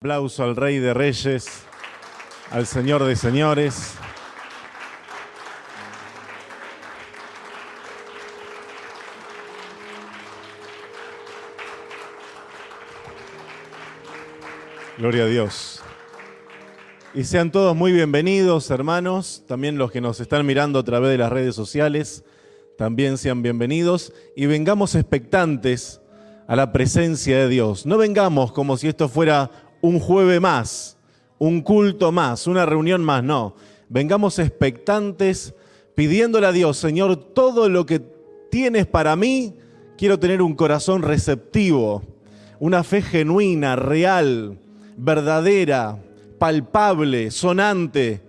Aplauso al Rey de Reyes, al Señor de Señores. Gloria a Dios. Y sean todos muy bienvenidos, hermanos. También los que nos están mirando a través de las redes sociales, también sean bienvenidos. Y vengamos expectantes a la presencia de Dios. No vengamos como si esto fuera un jueves más, un culto más, una reunión más, no. Vengamos expectantes, pidiéndole a Dios, Señor, todo lo que tienes para mí, quiero tener un corazón receptivo, una fe genuina, real, verdadera, palpable, sonante,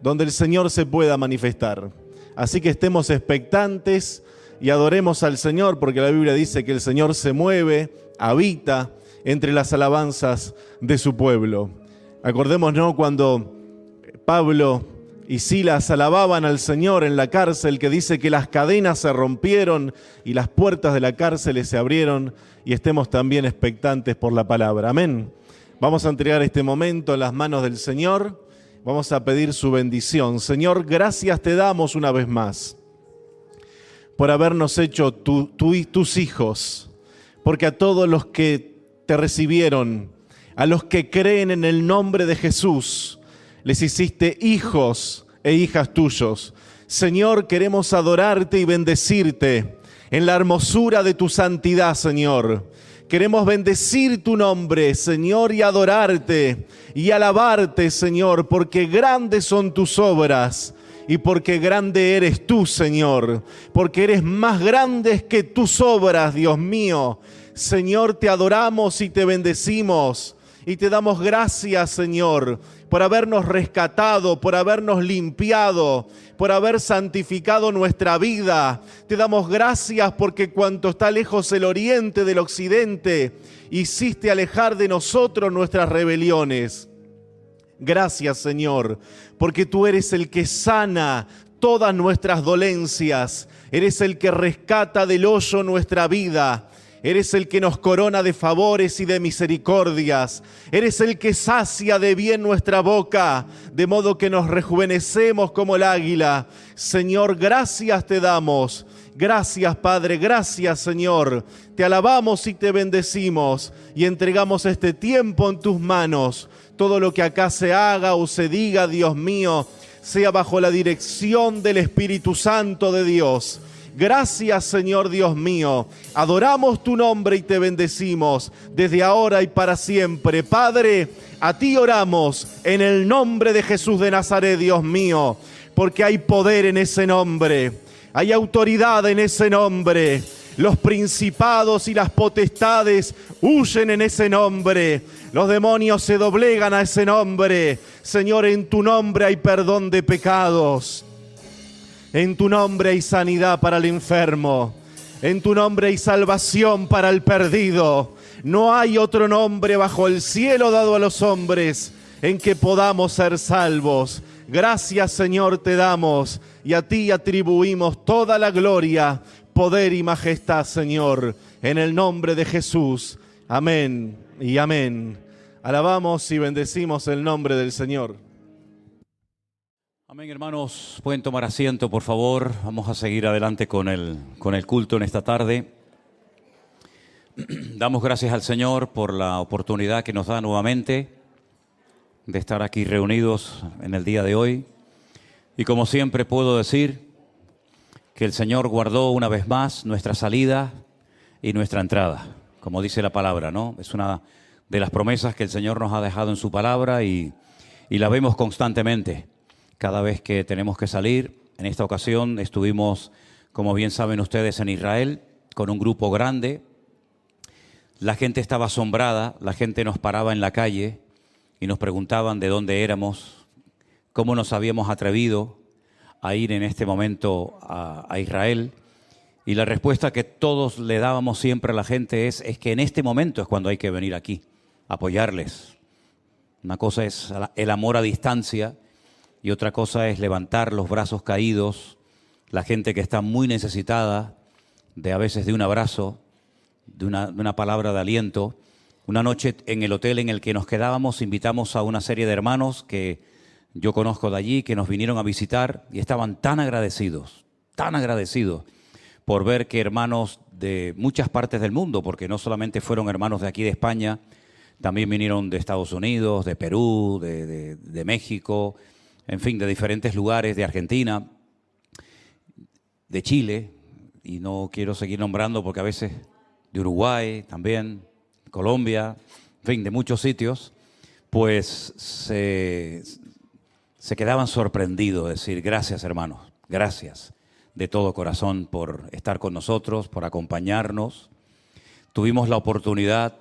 donde el Señor se pueda manifestar. Así que estemos expectantes y adoremos al Señor, porque la Biblia dice que el Señor se mueve, habita entre las alabanzas de su pueblo. Acordémonos cuando Pablo y Silas alababan al Señor en la cárcel, que dice que las cadenas se rompieron y las puertas de la cárcel se abrieron, y estemos también expectantes por la palabra. Amén. Vamos a entregar este momento en las manos del Señor. Vamos a pedir su bendición. Señor, gracias te damos una vez más por habernos hecho tus hijos, porque a todos los que te recibieron, a los que creen en el nombre de Jesús, les hiciste hijos e hijas tuyos. Señor, queremos adorarte y bendecirte en la hermosura de tu santidad, Señor. Queremos bendecir tu nombre, Señor, y adorarte y alabarte, Señor, porque grandes son tus obras y porque grande eres tú, Señor, porque eres más grande que tus obras, Dios mío. Señor, te adoramos y te bendecimos y te damos gracias, Señor, por habernos rescatado, por habernos limpiado, por haber santificado nuestra vida. Te damos gracias porque cuanto está lejos el oriente del occidente, hiciste alejar de nosotros nuestras rebeliones. Gracias, Señor, porque tú eres el que sana todas nuestras dolencias, eres el que rescata del hoyo nuestra vida. Eres el que nos corona de favores y de misericordias. Eres el que sacia de bien nuestra boca, de modo que nos rejuvenecemos como el águila. Señor, gracias te damos. Gracias, Padre, gracias, Señor. Te alabamos y te bendecimos y entregamos este tiempo en tus manos. Todo lo que acá se haga o se diga, Dios mío, sea bajo la dirección del Espíritu Santo de Dios. Gracias, Señor Dios mío. Adoramos tu nombre y te bendecimos desde ahora y para siempre. Padre, a ti oramos en el nombre de Jesús de Nazaret, Dios mío, porque hay poder en ese nombre, hay autoridad en ese nombre. Los principados y las potestades huyen en ese nombre. Los demonios se doblegan a ese nombre. Señor, en tu nombre hay perdón de pecados. En tu nombre hay sanidad para el enfermo. En tu nombre hay salvación para el perdido. No hay otro nombre bajo el cielo dado a los hombres en que podamos ser salvos. Gracias, Señor, te damos y a ti atribuimos toda la gloria, poder y majestad, Señor, en el nombre de Jesús. Amén y amén. Alabamos y bendecimos el nombre del Señor. Amén, hermanos. Pueden tomar asiento, por favor. Vamos a seguir adelante con el culto en esta tarde. Damos gracias al Señor por la oportunidad que nos da nuevamente de estar aquí reunidos en el día de hoy. Y como siempre puedo decir que el Señor guardó una vez más nuestra salida y nuestra entrada, como dice la palabra, ¿no? Es una de las promesas que el Señor nos ha dejado en su palabra y la vemos constantemente. Cada vez que tenemos que salir, en esta ocasión estuvimos, como bien saben ustedes, en Israel, con un grupo grande. La gente estaba asombrada, la gente nos paraba en la calle y nos preguntaban de dónde éramos, cómo nos habíamos atrevido a ir en este momento a Israel. Y la respuesta que todos le dábamos siempre a la gente es que en este momento es cuando hay que venir aquí, a apoyarles. Una cosa es el amor a distancia, y otra cosa es levantar los brazos caídos, la gente que está muy necesitada a veces de un abrazo, de una palabra de aliento, Una noche en el hotel en el que nos quedábamos, invitamos a una serie de hermanos que yo conozco de allí, que nos vinieron a visitar y estaban tan agradecidos por ver que hermanos de muchas partes del mundo, porque no solamente fueron hermanos de aquí de España, también vinieron de Estados Unidos, de Perú, de México, en fin, de diferentes lugares, de Argentina, de Chile, y no quiero seguir nombrando porque a veces de Uruguay también, Colombia, en fin, de muchos sitios, pues se quedaban sorprendidos, decir, gracias hermanos, gracias de todo corazón por estar con nosotros, por acompañarnos. Tuvimos la oportunidad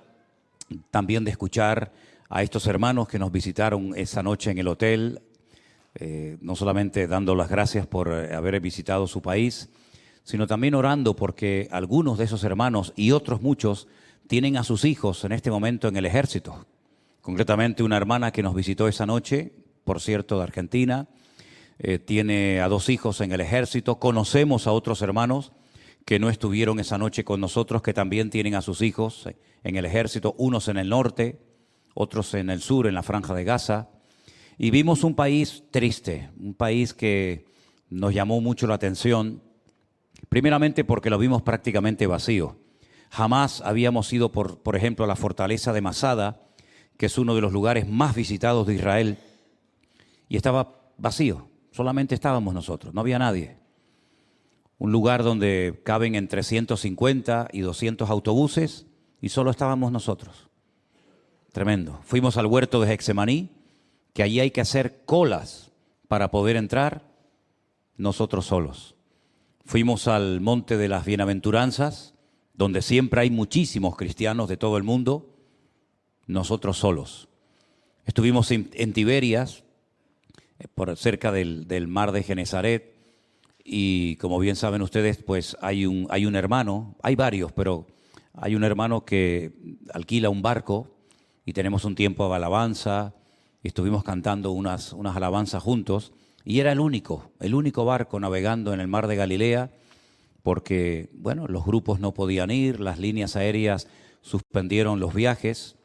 también de escuchar a estos hermanos que nos visitaron esa noche en el hotel, no solamente dando las gracias por haber visitado su país, sino también orando porque algunos de esos hermanos y otros muchos tienen a sus hijos en este momento en el ejército. Concretamente una hermana que nos visitó esa noche, por cierto, de Argentina, tiene a 2 hijos en el ejército. Conocemos a otros hermanos que no estuvieron esa noche con nosotros, que también tienen a sus hijos en el ejército, unos en el norte, otros en el sur, en la Franja de Gaza. Y vimos un país triste, un país que nos llamó mucho la atención, primeramente porque lo vimos prácticamente vacío. Jamás habíamos ido, por ejemplo, a la fortaleza de Masada, que es uno de los lugares más visitados de Israel, y estaba vacío, solamente estábamos nosotros, no había nadie. Un lugar donde caben entre 150 y 200 autobuses y solo estábamos nosotros. Tremendo. Fuimos al huerto de Getsemaní, que allí hay que hacer colas para poder entrar, nosotros solos. Fuimos al monte de las bienaventuranzas, donde siempre hay muchísimos cristianos de todo el mundo, nosotros solos. Estuvimos en Tiberias, por cerca del mar de Genesaret, y como bien saben ustedes, pues hay un hermano, hay varios, pero hay un hermano que alquila un barco y tenemos un tiempo de alabanza, y estuvimos cantando unas alabanzas juntos, y era el único barco navegando en el mar de Galilea, porque, bueno, los grupos no podían ir, las líneas aéreas suspendieron los viajes,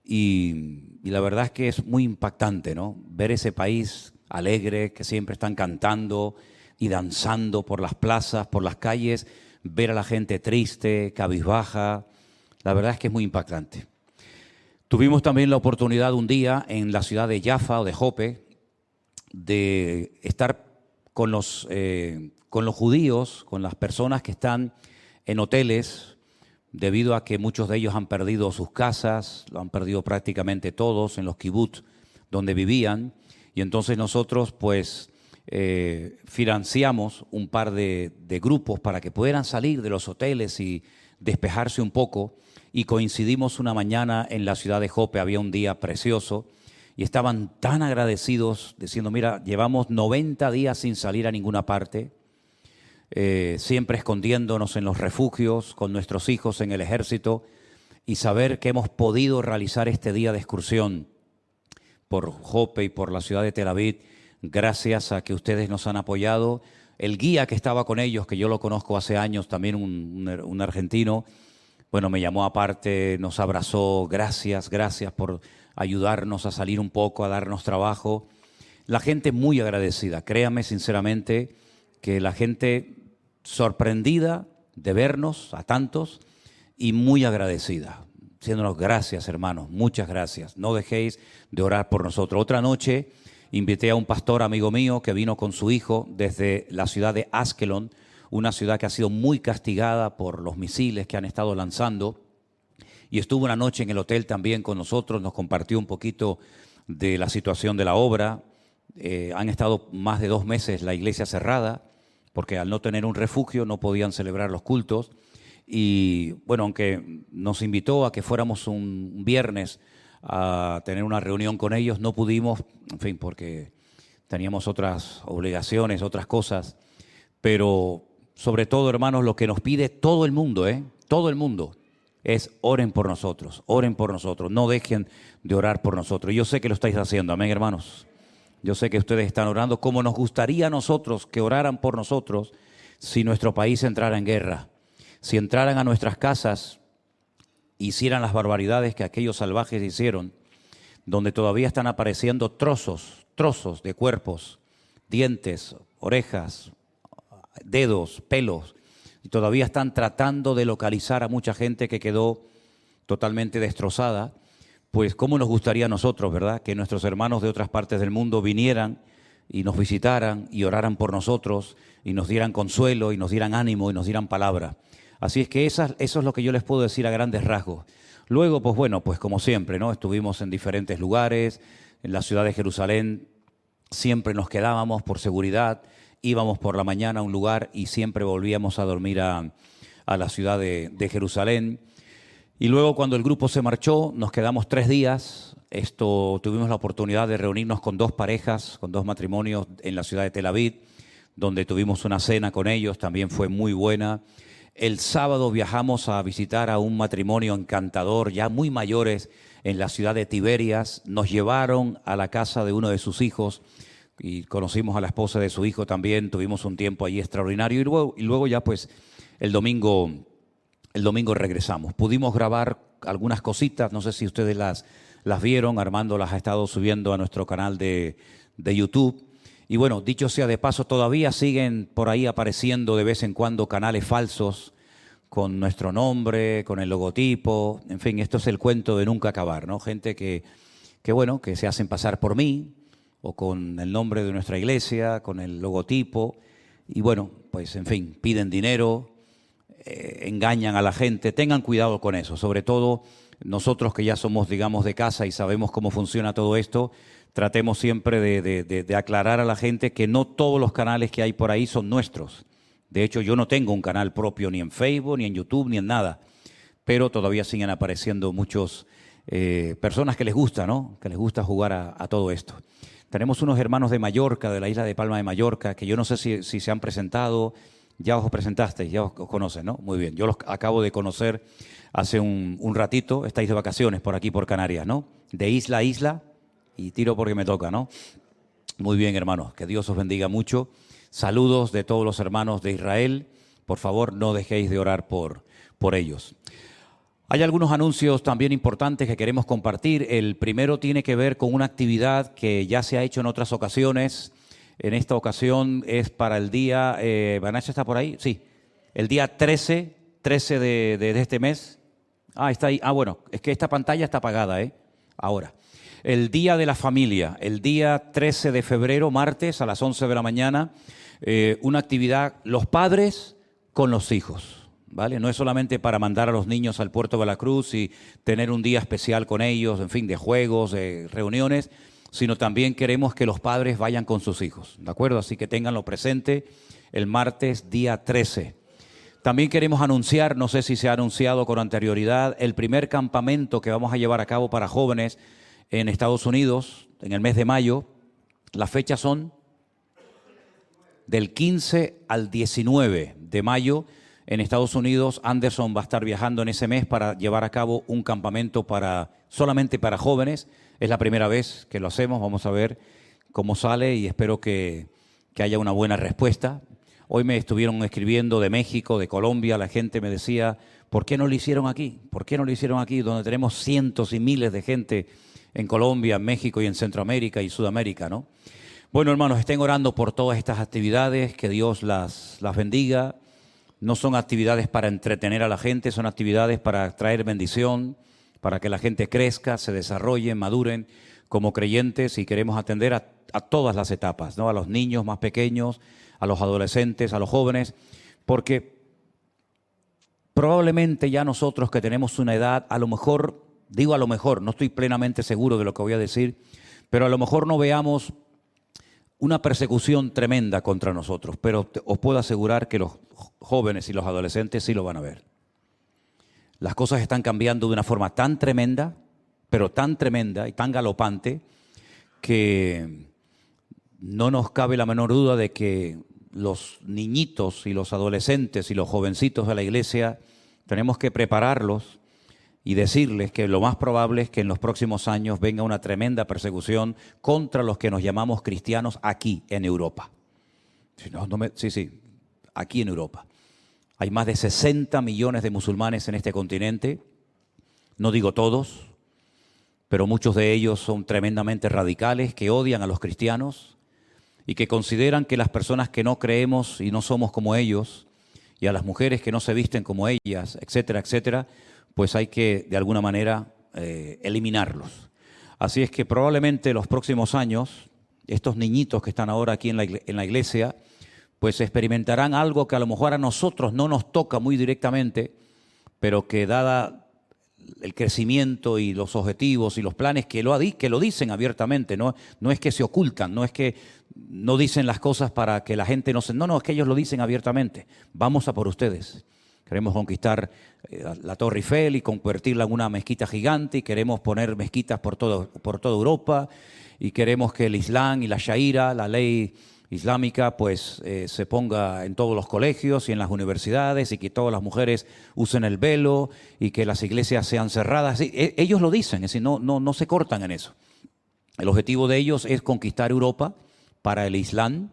y la verdad es que es muy impactante, ¿no? Ver ese país alegre, que siempre están cantando y danzando por las plazas, por las calles, ver a la gente triste, cabizbaja, la verdad es que es muy impactante. Tuvimos también la oportunidad un día en la ciudad de Jaffa o de Jope de estar con los judíos, con las personas que están en hoteles, debido a que muchos de ellos han perdido sus casas, lo han perdido prácticamente todos en los kibutz donde vivían, y entonces nosotros pues financiamos un par de grupos para que pudieran salir de los hoteles y despejarse un poco, y coincidimos una mañana en la ciudad de Jope, había un día precioso, y estaban tan agradecidos, diciendo, mira, llevamos 90 días sin salir a ninguna parte, siempre escondiéndonos en los refugios, con nuestros hijos en el ejército, y saber que hemos podido realizar este día de excursión por Jope y por la ciudad de Tel Aviv, gracias a que ustedes nos han apoyado. El guía que estaba con ellos, que yo lo conozco hace años, también un argentino, bueno, me llamó aparte, nos abrazó, gracias por ayudarnos a salir un poco, a darnos trabajo. La gente muy agradecida, créame sinceramente que la gente sorprendida de vernos a tantos y muy agradecida, diciéndonos gracias hermanos, muchas gracias, no dejéis de orar por nosotros. Otra noche invité a un pastor amigo mío que vino con su hijo desde la ciudad de Askelon, una ciudad que ha sido muy castigada por los misiles que han estado lanzando, y estuvo una noche en el hotel también con nosotros, nos compartió un poquito de la situación de la obra. Han estado más de 2 meses la iglesia cerrada, porque al no tener un refugio no podían celebrar los cultos, y bueno, aunque nos invitó a que fuéramos un viernes a tener una reunión con ellos, no pudimos, en fin, porque teníamos otras obligaciones, otras cosas, pero sobre todo, hermanos, lo que nos pide todo el mundo, todo el mundo, es oren por nosotros, no dejen de orar por nosotros. Yo sé que lo estáis haciendo, amén, hermanos. Yo sé que ustedes están orando como nos gustaría a nosotros que oraran por nosotros si nuestro país entrara en guerra, si entraran a nuestras casas hicieran las barbaridades que aquellos salvajes hicieron, donde todavía están apareciendo trozos de cuerpos, dientes, orejas, dedos, pelos, y todavía están tratando de localizar a mucha gente que quedó totalmente destrozada, pues cómo nos gustaría a nosotros, ¿verdad?, que nuestros hermanos de otras partes del mundo vinieran y nos visitaran y oraran por nosotros y nos dieran consuelo y nos dieran ánimo y nos dieran palabra. Así es que eso es lo que yo les puedo decir a grandes rasgos. Luego, pues bueno, pues como siempre, ¿no? Estuvimos en diferentes lugares, en la ciudad de Jerusalén, siempre nos quedábamos por seguridad, íbamos por la mañana a un lugar y siempre volvíamos a dormir a la ciudad de Jerusalén. Y luego cuando el grupo se marchó, nos quedamos 3 días. Tuvimos la oportunidad de reunirnos con 2 parejas, con 2 matrimonios en la ciudad de Tel Aviv, donde tuvimos una cena con ellos, también fue muy buena. El sábado viajamos a visitar a un matrimonio encantador, ya muy mayores, en la ciudad de Tiberias. Nos llevaron a la casa de uno de sus hijos y conocimos a la esposa de su hijo también. Tuvimos un tiempo allí extraordinario y luego ya pues el domingo regresamos. Pudimos grabar algunas cositas, no sé si ustedes las vieron. Armando las ha estado subiendo a nuestro canal de YouTube. Y bueno, dicho sea de paso, todavía siguen por ahí apareciendo de vez en cuando canales falsos con nuestro nombre, con el logotipo. En fin, esto es el cuento de nunca acabar, ¿no? Gente que se hacen pasar por mí o con el nombre de nuestra iglesia, con el logotipo. Y bueno, pues en fin, piden dinero, engañan a la gente. Tengan cuidado con eso, sobre todo nosotros que ya somos, digamos, de casa y sabemos cómo funciona todo esto. Tratemos siempre de aclarar a la gente que no todos los canales que hay por ahí son nuestros. De hecho, yo no tengo un canal propio ni en Facebook, ni en YouTube, ni en nada. Pero todavía siguen apareciendo muchas personas que les gusta, ¿no? Que les gusta jugar a todo esto. Tenemos unos hermanos de Mallorca, de la isla de Palma de Mallorca, que yo no sé si se han presentado. Ya os presentasteis, ya os conocen, ¿no? Muy bien. Yo los acabo de conocer hace un ratito. Estáis de vacaciones por aquí, por Canarias, ¿no? De isla a isla. Y tiro porque me toca, ¿no? Muy bien, hermanos, que Dios os bendiga mucho. Saludos de todos los hermanos de Israel. Por favor, no dejéis de orar por ellos. Hay algunos anuncios también importantes que queremos compartir. El primero tiene que ver con una actividad que ya se ha hecho en otras ocasiones. En esta ocasión es para el día... ¿Vanessa está por ahí? Sí. El día 13 de este mes. Está ahí. Bueno, es que esta pantalla está apagada, ahora. El Día de la Familia, el día 13 de febrero, martes, a las 11 de la mañana, una actividad, los padres con los hijos, ¿vale? No es solamente para mandar a los niños al puerto de la Cruz y tener un día especial con ellos, en fin, de juegos, de reuniones, sino también queremos que los padres vayan con sus hijos, ¿de acuerdo? Así que ténganlo presente el martes, día 13. También queremos anunciar, no sé si se ha anunciado con anterioridad, el primer campamento que vamos a llevar a cabo para jóvenes en Estados Unidos, en el mes de mayo. Las fechas son del 15 al 19 de mayo. En Estados Unidos, Anderson va a estar viajando en ese mes para llevar a cabo un campamento solamente para jóvenes. Es la primera vez que lo hacemos, vamos a ver cómo sale y espero que haya una buena respuesta. Hoy me estuvieron escribiendo de México, de Colombia, la gente me decía, ¿por qué no lo hicieron aquí? ¿Por qué no lo hicieron aquí, donde tenemos cientos y miles de gente en Colombia, en México y en Centroamérica y Sudamérica, ¿no? Bueno, hermanos, estén orando por todas estas actividades, que Dios las bendiga. No son actividades para entretener a la gente, son actividades para traer bendición, para que la gente crezca, se desarrolle, maduren como creyentes, y queremos atender a todas las etapas, ¿no? A los niños más pequeños, a los adolescentes, a los jóvenes, porque probablemente ya nosotros que tenemos una edad, a lo mejor, digo a lo mejor, no estoy plenamente seguro de lo que voy a decir, pero a lo mejor no veamos una persecución tremenda contra nosotros, pero os puedo asegurar que los jóvenes y los adolescentes sí lo van a ver. Las cosas están cambiando de una forma tan tremenda, pero tan tremenda y tan galopante, que no nos cabe la menor duda de que los niñitos y los adolescentes y los jovencitos de la iglesia tenemos que prepararlos y decirles que lo más probable es que en los próximos años venga una tremenda persecución contra los que nos llamamos cristianos aquí en Europa. Sí, aquí en Europa. Hay más de 60 millones de musulmanes en este continente No digo todos, pero muchos de ellos son tremendamente radicales, que odian a los cristianos y que consideran que las personas que no creemos y no somos como ellos, y a las mujeres que no se visten como ellas, etcétera, etcétera, pues hay que de alguna manera eliminarlos. Así es que probablemente los próximos años, estos niñitos que están ahora aquí en la iglesia, pues experimentarán algo que a lo mejor a nosotros no nos toca muy directamente, pero que dada el crecimiento y los objetivos y los planes que lo dicen abiertamente, no es que se ocultan, no es que no dicen las cosas para que la gente no se... No, es que ellos lo dicen abiertamente. Vamos a por ustedes. Queremos conquistar la Torre Eiffel y convertirla en una mezquita gigante, y queremos poner mezquitas por toda Europa, y queremos que el Islam y la Sharia, la ley islámica, pues se ponga en todos los colegios y en las universidades, y que todas las mujeres usen el velo y que las iglesias sean cerradas. Ellos lo dicen, es decir, no se cortan en eso. El objetivo de ellos es conquistar Europa para el Islam,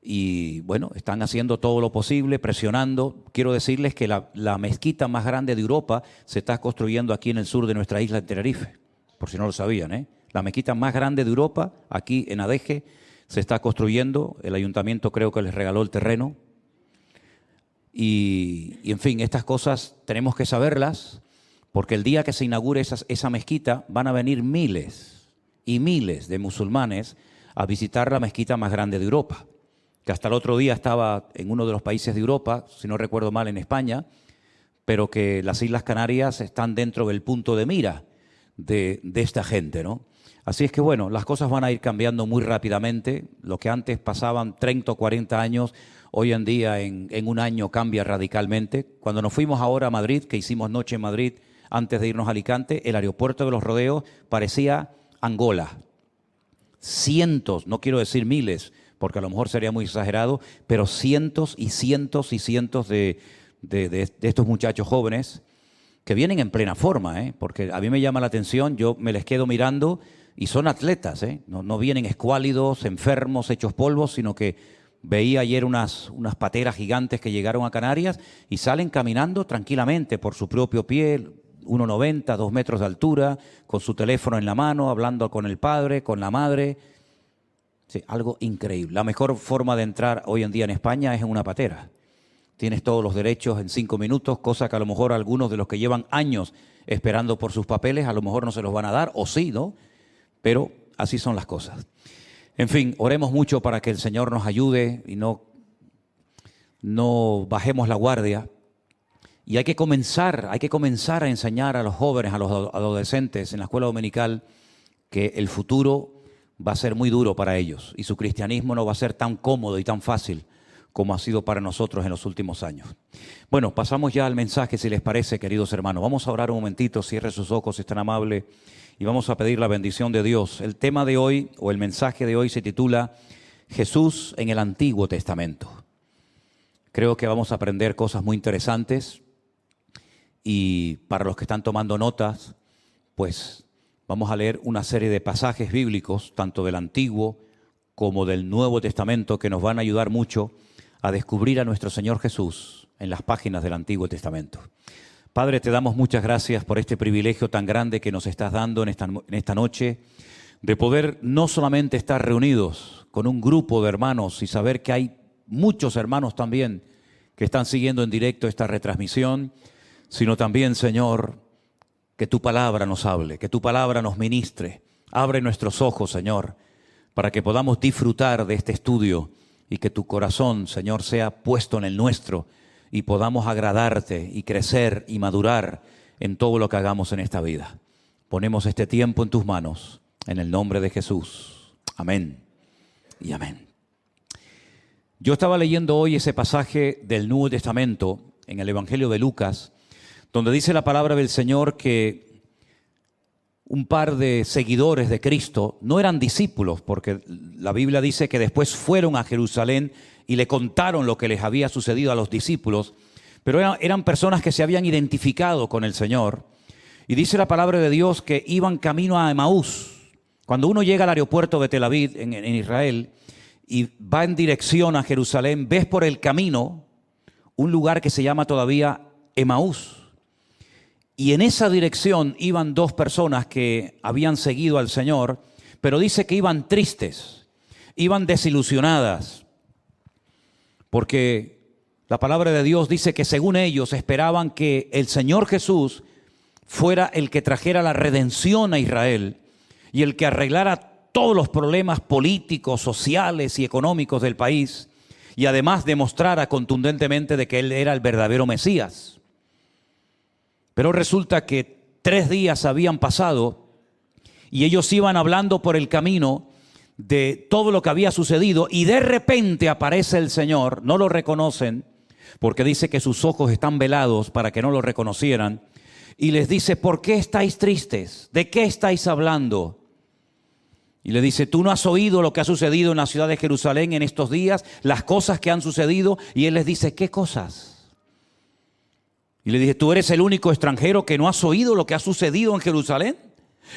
y bueno, están haciendo todo lo posible, presionando. Quiero decirles que la mezquita más grande de Europa se está construyendo aquí en el sur de nuestra isla de Tenerife, por si no lo sabían, La mezquita más grande de Europa, aquí en Adeje, se está construyendo. El ayuntamiento creo que les regaló el terreno. Y en fin, estas cosas tenemos que saberlas, porque el día que se inaugure esa mezquita van a venir miles y miles de musulmanes a visitar la mezquita más grande de Europa, que hasta el otro día estaba en uno de los países de Europa, si no recuerdo mal en España, pero que las Islas Canarias están dentro del punto de mira de esta gente, ¿no? Así es que bueno, las cosas van a ir cambiando muy rápidamente. Lo que antes pasaban 30 o 40 años, hoy en día en un año cambia radicalmente. Cuando nos fuimos ahora a Madrid, que hicimos noche en Madrid antes de irnos a Alicante, el aeropuerto de Los Rodeos parecía Angola. Cientos, no quiero decir miles, porque a lo mejor sería muy exagerado, pero cientos y cientos y cientos de estos muchachos jóvenes que vienen en plena forma, porque a mí me llama la atención, yo me les quedo mirando y son atletas, no vienen escuálidos, enfermos, hechos polvos, sino que veía ayer unas pateras gigantes que llegaron a Canarias y salen caminando tranquilamente por su propio pie, 1,90, 2 metros de altura, con su teléfono en la mano, hablando con el padre, con la madre. Sí, algo increíble. La mejor forma de entrar hoy en día en España es en una patera. Tienes todos los derechos en 5 minutos, cosa que a lo mejor algunos de los que llevan años esperando por sus papeles a lo mejor no se los van a dar, o sí, ¿no? Pero así son las cosas. En fin, oremos mucho para que el Señor nos ayude y no bajemos la guardia. Y hay que comenzar a enseñar a los jóvenes, a los adolescentes en la escuela dominical, que el futuro va a ser muy duro para ellos y su cristianismo no va a ser tan cómodo y tan fácil como ha sido para nosotros en los últimos años. Bueno, pasamos ya al mensaje, si les parece, queridos hermanos. Vamos a orar un momentito, cierre sus ojos, si es tan amable, y vamos a pedir la bendición de Dios. El tema de hoy, o el mensaje de hoy, se titula Jesús en el Antiguo Testamento. Creo que vamos a aprender cosas muy interesantes, y para los que están tomando notas, pues vamos a leer una serie de pasajes bíblicos, tanto del Antiguo como del Nuevo Testamento, que nos van a ayudar mucho a descubrir a nuestro Señor Jesús en las páginas del Antiguo Testamento. Padre, te damos muchas gracias por este privilegio tan grande que nos estás dando en esta noche, de poder no solamente estar reunidos con un grupo de hermanos y saber que hay muchos hermanos también que están siguiendo en directo esta retransmisión, sino también, Señor, que tu palabra nos hable, que tu palabra nos ministre. Abre nuestros ojos, Señor, para que podamos disfrutar de este estudio y que tu corazón, Señor, sea puesto en el nuestro y podamos agradarte y crecer y madurar en todo lo que hagamos en esta vida. Ponemos este tiempo en tus manos, en el nombre de Jesús. Amén y amén. Yo estaba leyendo hoy ese pasaje del Nuevo Testamento en el Evangelio de Lucas, donde dice la palabra del Señor que un par de seguidores de Cristo no eran discípulos, porque la Biblia dice que después fueron a Jerusalén y le contaron lo que les había sucedido a los discípulos, pero eran personas que se habían identificado con el Señor. Y dice la palabra de Dios que iban camino a Emaús. Cuando uno llega al aeropuerto de Tel Aviv, en Israel, y va en dirección a Jerusalén, ves por el camino un lugar que se llama todavía Emaús. Y en esa dirección iban dos personas que habían seguido al Señor, pero dice que iban tristes, iban desilusionadas, porque la palabra de Dios dice que según ellos esperaban que el Señor Jesús fuera el que trajera la redención a Israel y el que arreglara todos los problemas políticos, sociales y económicos del país, y además demostrara contundentemente de que Él era el verdadero Mesías. Pero resulta que 3 días habían pasado y ellos iban hablando por el camino de todo lo que había sucedido, y de repente aparece el Señor. No lo reconocen porque dice que sus ojos están velados para que no lo reconocieran, y les dice: ¿por qué estáis tristes? ¿De qué estáis hablando? Y le dice: ¿tú no has oído lo que ha sucedido en la ciudad de Jerusalén en estos días? Las cosas que han sucedido. Y él les dice: ¿qué cosas? Y le dice: ¿tú eres el único extranjero que no has oído lo que ha sucedido en Jerusalén?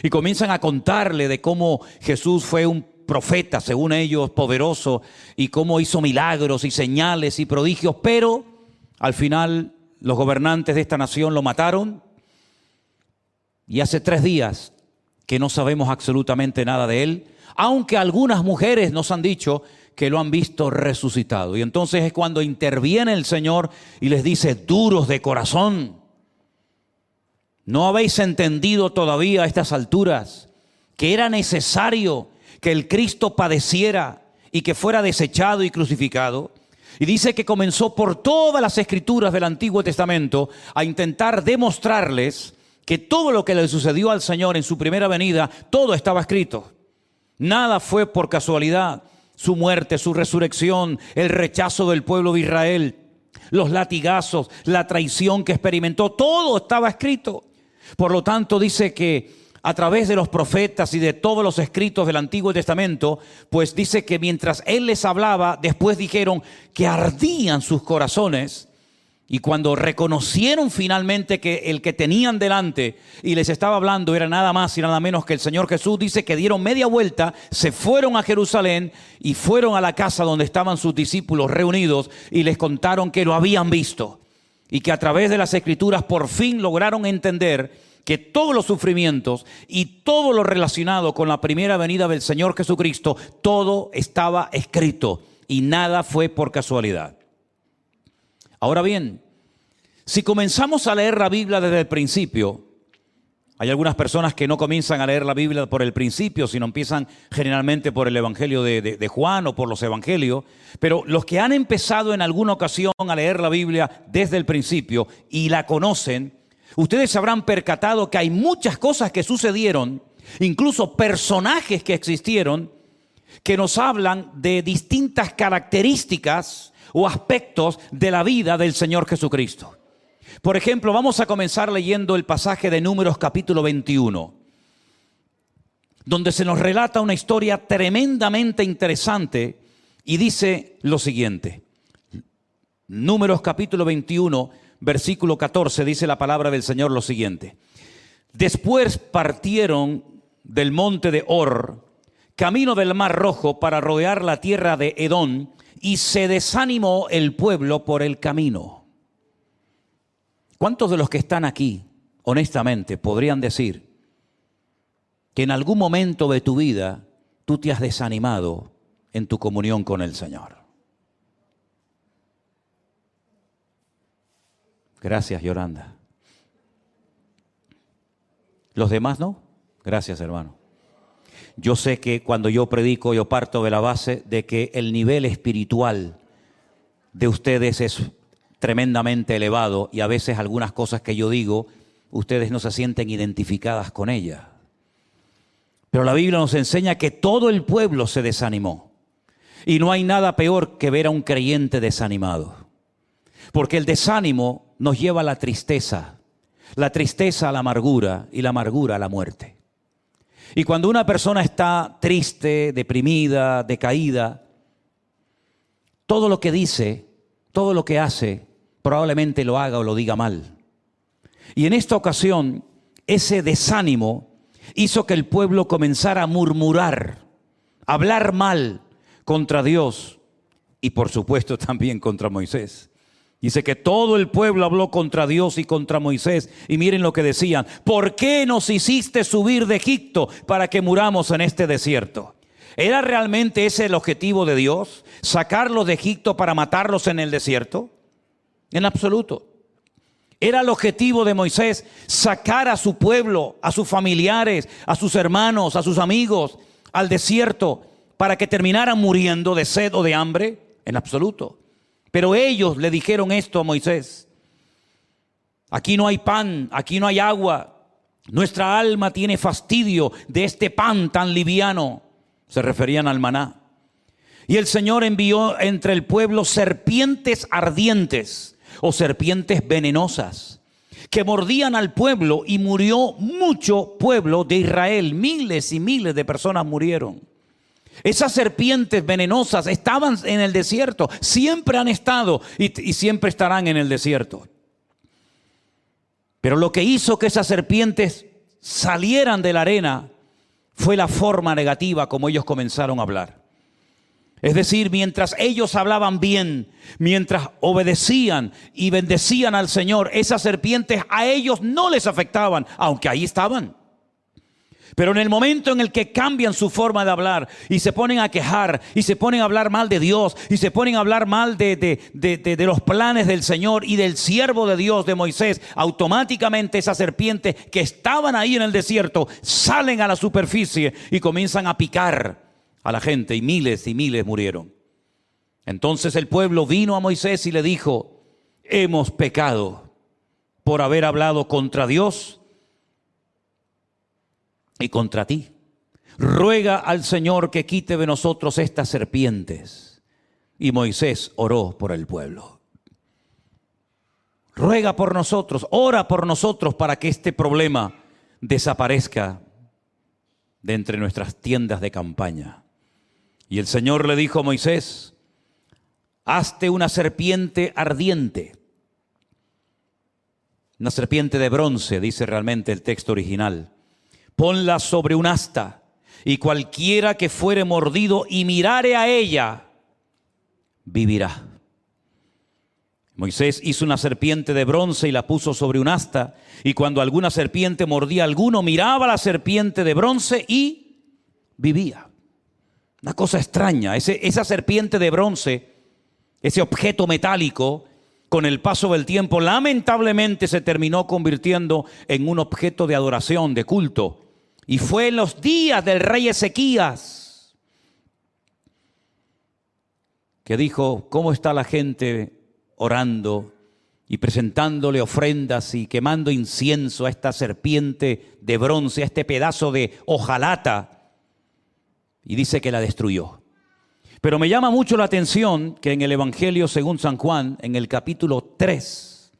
Y comienzan a contarle de cómo Jesús fue un profeta, según ellos, poderoso, y cómo hizo milagros y señales y prodigios, pero al final los gobernantes de esta nación lo mataron, y hace 3 días que no sabemos absolutamente nada de él, aunque algunas mujeres nos han dicho que lo han visto resucitado. Y entonces es cuando interviene el Señor y les dice: duros de corazón, ¿no habéis entendido todavía a estas alturas que era necesario que el Cristo padeciera y que fuera desechado y crucificado? Y dice que comenzó por todas las escrituras del Antiguo Testamento a intentar demostrarles que todo lo que le sucedió al Señor en su primera venida, todo estaba escrito. Nada fue por casualidad. Su muerte, su resurrección, el rechazo del pueblo de Israel, los latigazos, la traición que experimentó, todo estaba escrito. Por lo tanto, dice que a través de los profetas y de todos los escritos del Antiguo Testamento, pues dice que mientras Él les hablaba, después dijeron que ardían sus corazones. Y cuando reconocieron finalmente que el que tenían delante y les estaba hablando era nada más y nada menos que el Señor Jesús, dice que dieron media vuelta, se fueron a Jerusalén y fueron a la casa donde estaban sus discípulos reunidos y les contaron que lo habían visto. Y que a través de las Escrituras por fin lograron entender que todos los sufrimientos y todo lo relacionado con la primera venida del Señor Jesucristo, todo estaba escrito y nada fue por casualidad. Ahora bien, si comenzamos a leer la Biblia desde el principio, hay algunas personas que no comienzan a leer la Biblia por el principio, sino empiezan generalmente por el Evangelio de Juan o por los Evangelios, pero los que han empezado en alguna ocasión a leer la Biblia desde el principio y la conocen, ustedes se habrán percatado que hay muchas cosas que sucedieron, incluso personajes que existieron, que nos hablan de distintas características o aspectos de la vida del Señor Jesucristo. Por ejemplo, vamos a comenzar leyendo el pasaje de Números capítulo 21, donde se nos relata una historia tremendamente interesante y dice lo siguiente. Números capítulo 21, versículo 14, dice la palabra del Señor lo siguiente: después partieron del monte de Hor, camino del Mar Rojo, para rodear la tierra de Edom, y se desanimó el pueblo por el camino. ¿Cuántos de los que están aquí, honestamente, podrían decir que en algún momento de tu vida tú te has desanimado en tu comunión con el Señor? Gracias, Yolanda. ¿Los demás no? Gracias, hermano. Yo sé que cuando yo predico, yo parto de la base de que el nivel espiritual de ustedes es tremendamente elevado y a veces algunas cosas que yo digo, ustedes no se sienten identificadas con ellas. Pero la Biblia nos enseña que todo el pueblo se desanimó. Y no hay nada peor que ver a un creyente desanimado. Porque el desánimo nos lleva a la tristeza a la amargura y la amargura a la muerte. Y cuando una persona está triste, deprimida, decaída, todo lo que dice, todo lo que hace, probablemente lo haga o lo diga mal. Y en esta ocasión, ese desánimo hizo que el pueblo comenzara a murmurar, a hablar mal contra Dios y por supuesto también contra Moisés. Dice que todo el pueblo habló contra Dios y contra Moisés. Y miren lo que decían: ¿por qué nos hiciste subir de Egipto para que muramos en este desierto? ¿Era realmente ese el objetivo de Dios? ¿Sacarlos de Egipto para matarlos en el desierto? En absoluto. Era el objetivo de Moisés sacar a su pueblo, a sus familiares, a sus hermanos, a sus amigos al desierto para que terminaran muriendo de sed o de hambre. En absoluto. Pero ellos le dijeron esto a Moisés: aquí no hay pan, aquí no hay agua. Nuestra alma tiene fastidio de este pan tan liviano. Se referían al maná. Y el Señor envió entre el pueblo serpientes ardientes o serpientes venenosas que mordían al pueblo, y murió mucho pueblo de Israel. Miles y miles de personas murieron. Esas serpientes venenosas estaban en el desierto, siempre han estado y siempre estarán en el desierto. Pero lo que hizo que esas serpientes salieran de la arena fue la forma negativa como ellos comenzaron a hablar. Es decir, mientras ellos hablaban bien, mientras obedecían y bendecían al Señor, esas serpientes a ellos no les afectaban, aunque ahí estaban. Pero en el momento en el que cambian su forma de hablar y se ponen a quejar y se ponen a hablar mal de Dios y se ponen a hablar mal de los planes del Señor y del siervo de Dios, de Moisés, automáticamente esas serpientes que estaban ahí en el desierto salen a la superficie y comienzan a picar a la gente, y miles murieron. Entonces el pueblo vino a Moisés y le dijo: hemos pecado por haber hablado contra Dios y contra ti. Ruega al Señor que quite de nosotros estas serpientes. Y Moisés oró por el pueblo. Ruega por nosotros, ora por nosotros para que este problema desaparezca de entre nuestras tiendas de campaña. Y el Señor le dijo a Moisés: hazte una serpiente ardiente. Una serpiente de bronce, dice realmente el texto original. Ponla sobre un asta, y cualquiera que fuere mordido y mirare a ella, vivirá. Moisés hizo una serpiente de bronce y la puso sobre un asta, y cuando alguna serpiente mordía a alguno, miraba a la serpiente de bronce y vivía. Una cosa extraña, esa serpiente de bronce, ese objeto metálico, con el paso del tiempo, lamentablemente se terminó convirtiendo en un objeto de adoración, de culto. Y fue en los días del rey Ezequías que dijo: ¿cómo está la gente orando y presentándole ofrendas y quemando incienso a esta serpiente de bronce, a este pedazo de hojalata? Y dice que la destruyó. Pero me llama mucho la atención que en el Evangelio según San Juan, en el capítulo 3,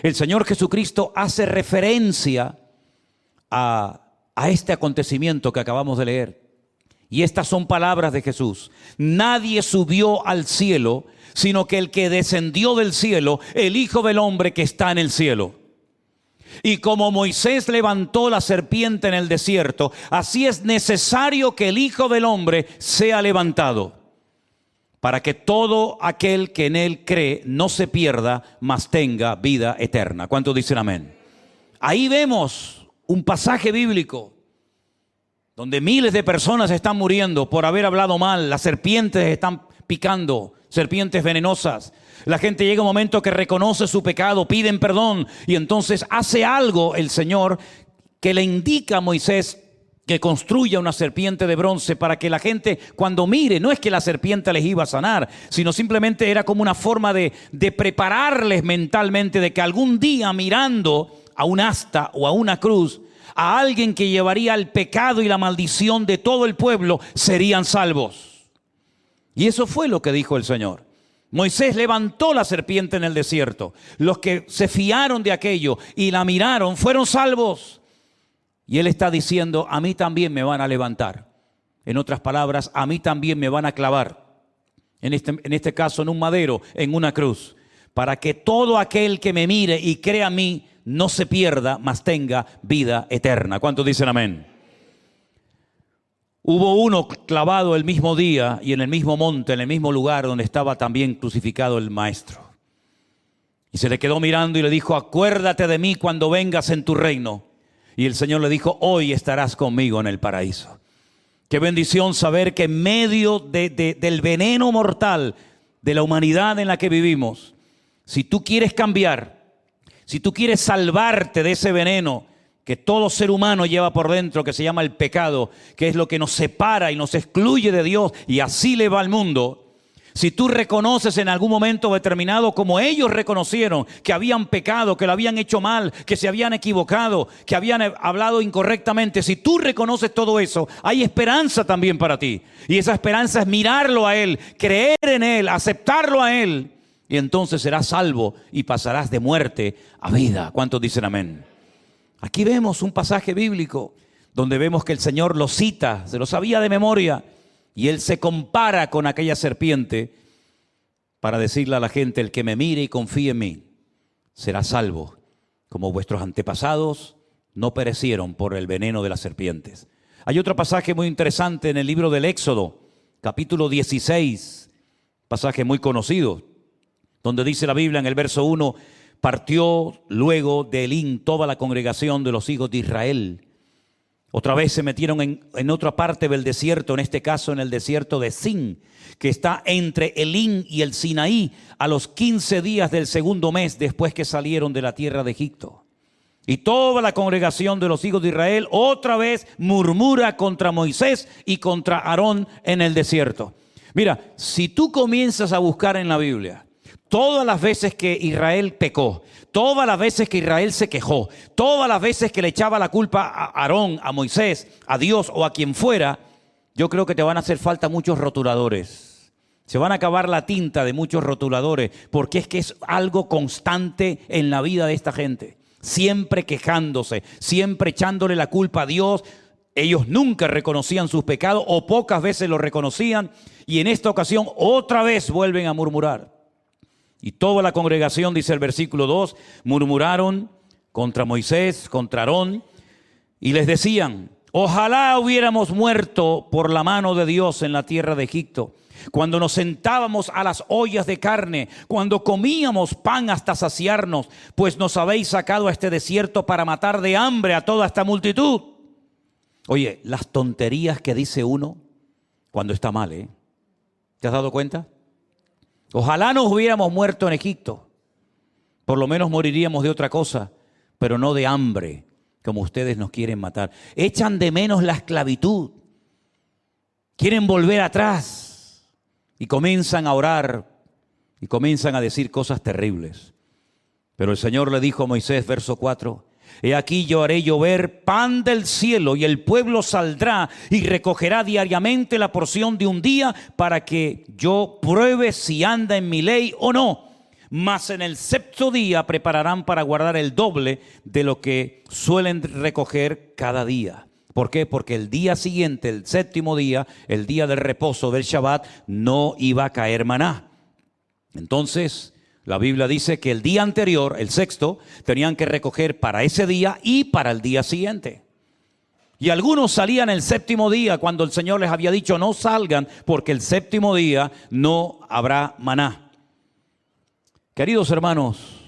el Señor Jesucristo hace referencia a este acontecimiento que acabamos de leer. Y estas son palabras de Jesús: nadie subió al cielo, sino que el que descendió del cielo, el Hijo del Hombre que está en el cielo. Y como Moisés levantó la serpiente en el desierto, así es necesario que el Hijo del Hombre sea levantado, para que todo aquel que en él cree no se pierda, mas tenga vida eterna. ¿Cuántos dicen amén? Ahí vemos un pasaje bíblico donde miles de personas están muriendo por haber hablado mal. Las serpientes están picando, serpientes venenosas. La gente llega a un momento que reconoce su pecado, piden perdón, y entonces hace algo el Señor que le indica a Moisés que construya una serpiente de bronce para que la gente, cuando mire, no es que la serpiente les iba a sanar, sino simplemente era como una forma de prepararles mentalmente de que algún día, mirando a un asta o a una cruz, a alguien que llevaría el pecado y la maldición de todo el pueblo, serían salvos. Y eso fue lo que dijo el Señor. Moisés levantó la serpiente en el desierto. Los que se fiaron de aquello y la miraron fueron salvos. Y Él está diciendo: a mí también me van a levantar. En otras palabras, a mí también me van a clavar. En este caso, en un madero, en una cruz. Para que todo aquel que me mire y crea a mí no se pierda, mas tenga vida eterna. ¿Cuántos dicen amén? Hubo uno clavado el mismo día y en el mismo monte, en el mismo lugar donde estaba también crucificado el Maestro. Y se le quedó mirando y le dijo: acuérdate de mí cuando vengas en tu reino. Y el Señor le dijo: hoy estarás conmigo en el paraíso. Qué bendición saber que en medio del veneno mortal de la humanidad en la que vivimos, si tú quieres cambiar, si tú quieres salvarte de ese veneno que todo ser humano lleva por dentro, que se llama el pecado, que es lo que nos separa y nos excluye de Dios, y así le va al mundo. Si tú reconoces en algún momento determinado, como ellos reconocieron, que habían pecado, que lo habían hecho mal, que se habían equivocado, que habían hablado incorrectamente, si tú reconoces todo eso, hay esperanza también para ti. Y esa esperanza es mirarlo a Él, creer en Él, aceptarlo a Él. Y entonces serás salvo y pasarás de muerte a vida. ¿Cuántos dicen amén? Aquí vemos un pasaje bíblico donde vemos que el Señor lo cita, se lo sabía de memoria, y Él se compara con aquella serpiente para decirle a la gente: el que me mire y confíe en mí será salvo, como vuestros antepasados no perecieron por el veneno de las serpientes. Hay otro pasaje muy interesante en el libro del Éxodo, capítulo 16, pasaje muy conocido, donde dice la Biblia en el verso 1: partió luego de Elín toda la congregación de los hijos de Israel. Otra vez se metieron en otra parte del desierto, en este caso en el desierto de Sin, que está entre Elín y el Sinaí, a los 15 días del segundo mes después que salieron de la tierra de Egipto. Y toda la congregación de los hijos de Israel otra vez murmura contra Moisés y contra Aarón en el desierto. Mira, si tú comienzas a buscar en la Biblia todas las veces que Israel pecó, todas las veces que Israel se quejó, todas las veces que le echaba la culpa a Aarón, a Moisés, a Dios o a quien fuera, yo creo que te van a hacer falta muchos rotuladores. Se van a acabar la tinta de muchos rotuladores, porque es que es algo constante en la vida de esta gente. Siempre quejándose, siempre echándole la culpa a Dios. Ellos nunca reconocían sus pecados o pocas veces lo reconocían, y en esta ocasión otra vez vuelven a murmurar. Y toda la congregación, dice el versículo 2, murmuraron contra Moisés, contra Aarón, y les decían: ojalá hubiéramos muerto por la mano de Dios en la tierra de Egipto, cuando nos sentábamos a las ollas de carne, cuando comíamos pan hasta saciarnos, pues nos habéis sacado a este desierto para matar de hambre a toda esta multitud. Oye, las tonterías que dice uno cuando está mal, ¿eh? ¿Te has dado cuenta? Ojalá nos hubiéramos muerto en Egipto. Por lo menos moriríamos de otra cosa, pero no de hambre, como ustedes nos quieren matar. Echan de menos la esclavitud. Quieren volver atrás. Y comienzan a orar y comienzan a decir cosas terribles. Pero el Señor le dijo a Moisés, verso 4: he aquí yo haré llover pan del cielo, y el pueblo saldrá y recogerá diariamente la porción de un día, para que yo pruebe si anda en mi ley o no. Mas en el sexto día prepararán para guardar el doble de lo que suelen recoger cada día. ¿Por qué? Porque el día siguiente, el séptimo día, el día del reposo del Shabbat, no iba a caer maná. Entonces la Biblia dice que el día anterior, el sexto, tenían que recoger para ese día y para el día siguiente. Y algunos salían el séptimo día, cuando el Señor les había dicho: no salgan, porque el séptimo día no habrá maná. Queridos hermanos,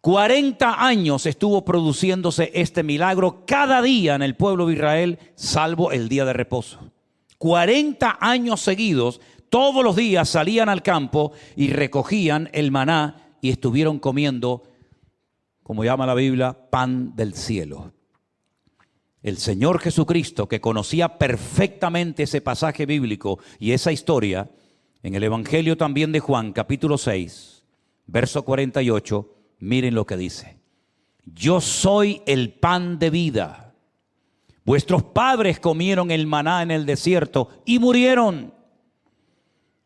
40 años estuvo produciéndose este milagro cada día en el pueblo de Israel, salvo el día de reposo. 40 años seguidos. Todos los días salían al campo y recogían el maná y estuvieron comiendo, como llama la Biblia, pan del cielo. El Señor Jesucristo, que conocía perfectamente ese pasaje bíblico y esa historia, en el Evangelio también de Juan, capítulo 6, verso 48, miren lo que dice: yo soy el pan de vida. Vuestros padres comieron el maná en el desierto y murieron.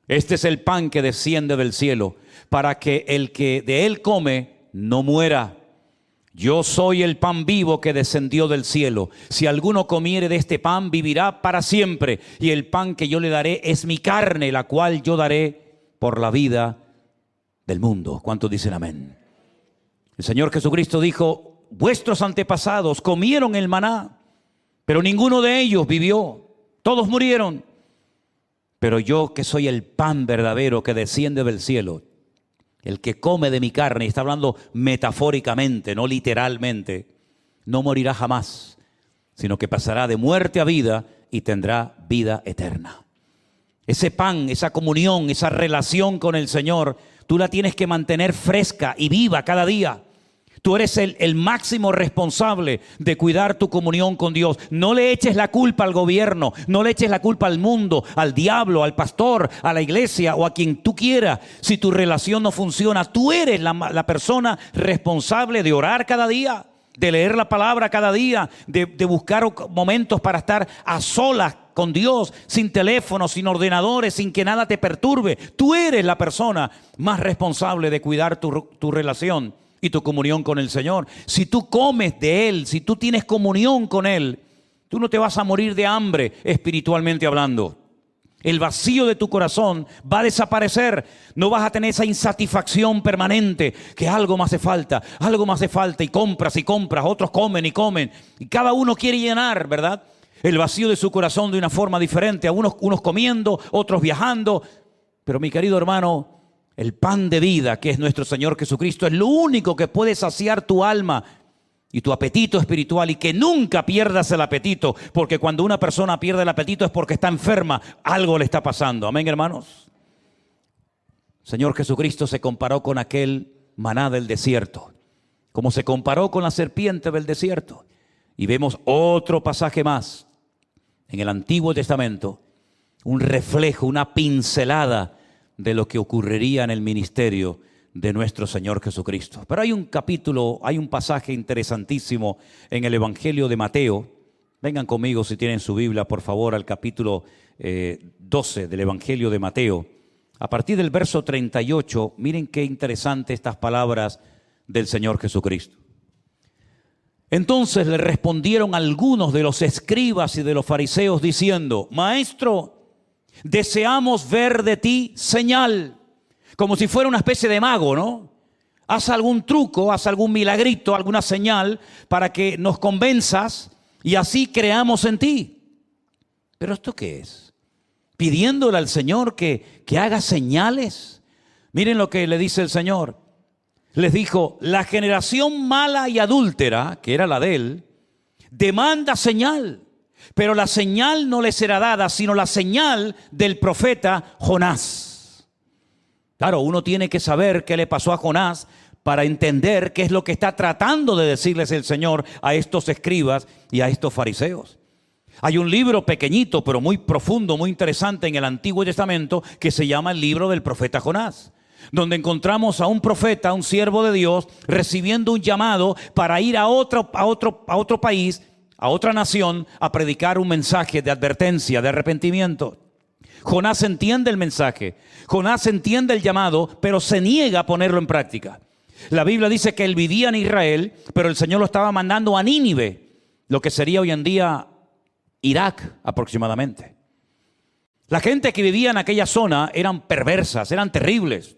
Este es el pan que desciende del cielo, para que el que de él come no muera. Yo soy el pan vivo que descendió del cielo. Si alguno comiere de este pan, vivirá para siempre. Y el pan que yo le daré es mi carne, la cual yo daré por la vida del mundo. ¿Cuántos dicen amén? El Señor Jesucristo dijo: vuestros antepasados comieron el maná, pero ninguno de ellos vivió. Todos murieron. Pero yo, que soy el pan verdadero que desciende del cielo, el que come de mi carne, y está hablando metafóricamente, no literalmente, no morirá jamás, sino que pasará de muerte a vida y tendrá vida eterna. Ese pan, esa comunión, esa relación con el Señor, tú la tienes que mantener fresca y viva cada día. Tú eres el máximo responsable de cuidar tu comunión con Dios. No le eches la culpa al gobierno, no le eches la culpa al mundo, al diablo, al pastor, a la iglesia o a quien tú quieras. Si tu relación no funciona, tú eres la persona responsable de orar cada día, de leer la palabra cada día, de buscar momentos para estar a solas con Dios, sin teléfono, sin ordenadores, sin que nada te perturbe. Tú eres la persona más responsable de cuidar tu relación y tu comunión con el Señor. Si tú comes de Él, si tú tienes comunión con Él, tú no te vas a morir de hambre espiritualmente hablando. El vacío de tu corazón va a desaparecer. No vas a tener esa insatisfacción permanente, que algo me hace falta, y compras, otros comen y comen. Y cada uno quiere llenar, ¿verdad?, el vacío de su corazón de una forma diferente. Unos comiendo, otros viajando. Pero mi querido hermano, el pan de vida, que es nuestro Señor Jesucristo, es lo único que puede saciar tu alma y tu apetito espiritual, y que nunca pierdas el apetito, porque cuando una persona pierde el apetito es porque está enferma, algo le está pasando. Amén, hermanos. Señor Jesucristo se comparó con aquel maná del desierto, como se comparó con la serpiente del desierto. Y vemos otro pasaje más en el Antiguo Testamento, un reflejo, una pincelada de lo que ocurriría en el ministerio de nuestro Señor Jesucristo. Pero hay un pasaje interesantísimo en el Evangelio de Mateo. Vengan conmigo, si tienen su Biblia, por favor, al capítulo 12 del Evangelio de Mateo. A partir del verso 38, miren qué interesante estas palabras del Señor Jesucristo. Entonces le respondieron algunos de los escribas y de los fariseos diciendo: Maestro, deseamos ver de ti señal. Como si fuera una especie de mago, ¿no? Haz algún truco, haz algún milagrito, alguna señal para que nos convenzas y así creamos en ti. ¿Pero esto qué es? Pidiéndole al Señor que haga señales. Miren lo que le dice el Señor. Les dijo: la generación mala y adúltera, que era la de él, demanda señal, pero la señal no le será dada, sino la señal del profeta Jonás. Claro, uno tiene que saber qué le pasó a Jonás para entender qué es lo que está tratando de decirles el Señor a estos escribas y a estos fariseos. Hay un libro pequeñito, pero muy profundo, muy interesante en el Antiguo Testamento, que se llama el libro del profeta Jonás, donde encontramos a un profeta, un siervo de Dios, recibiendo un llamado para ir a otro país, a otra nación, a predicar un mensaje de advertencia, de arrepentimiento. Jonás entiende el mensaje, Jonás entiende el llamado, pero se niega a ponerlo en práctica. La Biblia dice que él vivía en Israel, pero el Señor lo estaba mandando a Nínive, lo que sería hoy en día Irak aproximadamente. La gente que vivía en aquella zona eran perversas, eran terribles.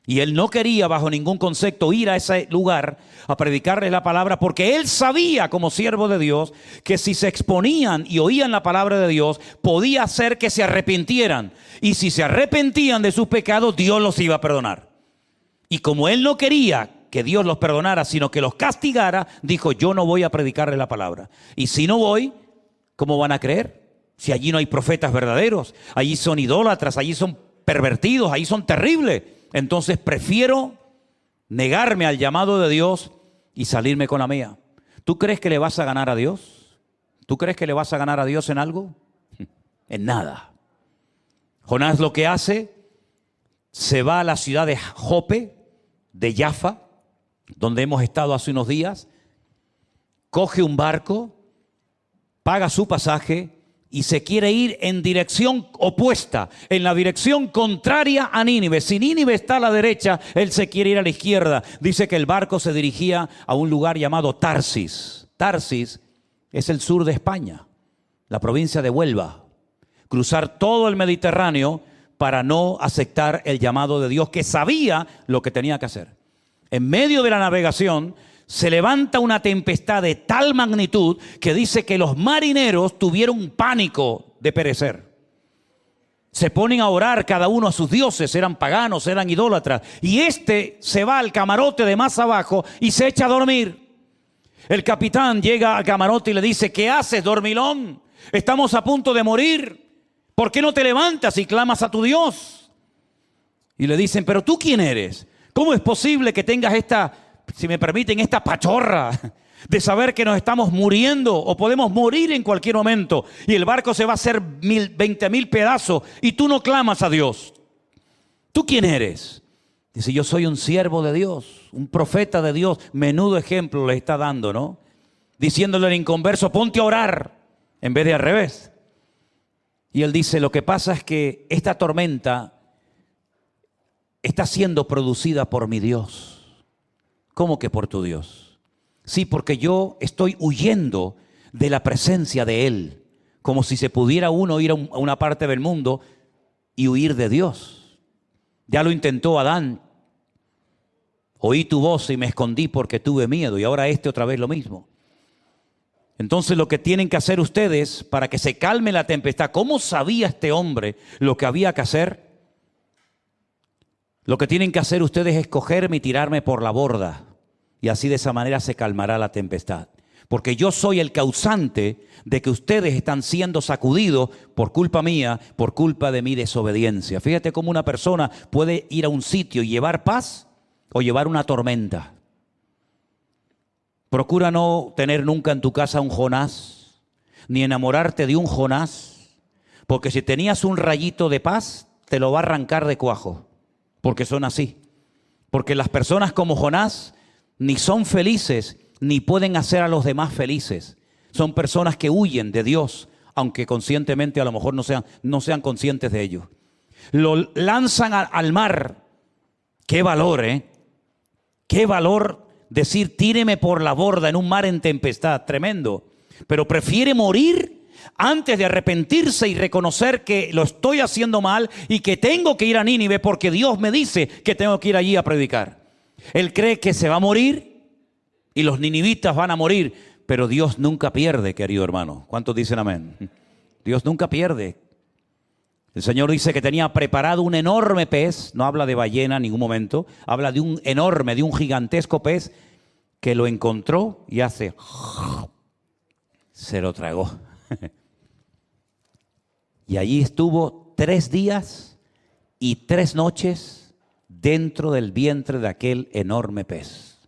Y él no quería bajo ningún concepto ir a ese lugar a predicarles la palabra, porque él sabía como siervo de Dios que si se exponían y oían la palabra de Dios, podía hacer que se arrepintieran. Y si se arrepentían de sus pecados, Dios los iba a perdonar. Y como él no quería que Dios los perdonara, sino que los castigara, dijo: yo no voy a predicarles la palabra. Y si no voy, ¿cómo van a creer? Si allí no hay profetas verdaderos, allí son idólatras, allí son pervertidos, allí son terribles. Entonces prefiero negarme al llamado de Dios y salirme con la mía. ¿Tú crees que le vas a ganar a Dios? ¿Tú crees que le vas a ganar a Dios en algo? En nada. Jonás lo que hace, se va a la ciudad de Jope, de Jaffa, donde hemos estado hace unos días, coge un barco, paga su pasaje y se quiere ir en dirección opuesta, en la dirección contraria a Nínive. Si Nínive está a la derecha, él se quiere ir a la izquierda. Dice que el barco se dirigía a un lugar llamado Tarsis. Tarsis es el sur de España, la provincia de Huelva. Cruzar todo el Mediterráneo para no aceptar el llamado de Dios, que sabía lo que tenía que hacer. En medio de la navegación se levanta una tempestad de tal magnitud que dice que los marineros tuvieron pánico de perecer. Se ponen a orar cada uno a sus dioses, eran paganos, eran idólatras. Y este se va al camarote de más abajo y se echa a dormir. El capitán llega al camarote y le dice: ¿qué haces, dormilón? Estamos a punto de morir. ¿Por qué no te levantas y clamas a tu Dios? Y le dicen: ¿pero tú quién eres? ¿Cómo es posible que tengas esta, si me permiten, esta pachorra de saber que nos estamos muriendo o podemos morir en cualquier momento y el barco se va a hacer 20,000 pedazos y tú no clamas a Dios? ¿Tú quién eres? Dice: yo soy un siervo de Dios, un profeta de Dios. Menudo ejemplo le está dando, ¿no? Diciéndole al inconverso: ponte a orar, en vez de al revés. Y él dice: lo que pasa es que esta tormenta está siendo producida por mi Dios. ¿Cómo que por tu Dios? Sí, porque yo estoy huyendo de la presencia de Él, como si se pudiera uno ir a una parte del mundo y huir de Dios. Ya lo intentó Adán. Oí tu voz y me escondí porque tuve miedo, y ahora otra vez lo mismo. Entonces lo que tienen que hacer ustedes para que se calme la tempestad, ¿cómo sabía este hombre lo que había que hacer? Lo que tienen que hacer ustedes es cogerme y tirarme por la borda. Y así, de esa manera, se calmará la tempestad. Porque yo soy el causante de que ustedes están siendo sacudidos por culpa mía, por culpa de mi desobediencia. Fíjate cómo una persona puede ir a un sitio y llevar paz o llevar una tormenta. Procura no tener nunca en tu casa un Jonás, ni enamorarte de un Jonás, porque si tenías un rayito de paz, te lo va a arrancar de cuajo, porque son así. Porque las personas como Jonás ni son felices, ni pueden hacer a los demás felices. Son personas que huyen de Dios, aunque conscientemente a lo mejor no sean conscientes de ello. Lo lanzan al mar. ¡Qué valor, qué valor decir: tíreme por la borda en un mar en tempestad! Tremendo. Pero prefiere morir antes de arrepentirse y reconocer que lo estoy haciendo mal y que tengo que ir a Nínive porque Dios me dice que tengo que ir allí a predicar. Él cree que se va a morir y los ninivitas van a morir, pero Dios nunca pierde, querido hermano. ¿Cuántos dicen amén? Dios nunca pierde. El Señor dice que tenía preparado un enorme pez, no habla de ballena en ningún momento, habla de un enorme, de un gigantesco pez que lo encontró y se lo tragó. Y allí estuvo 3 días y 3 noches dentro del vientre de aquel enorme pez.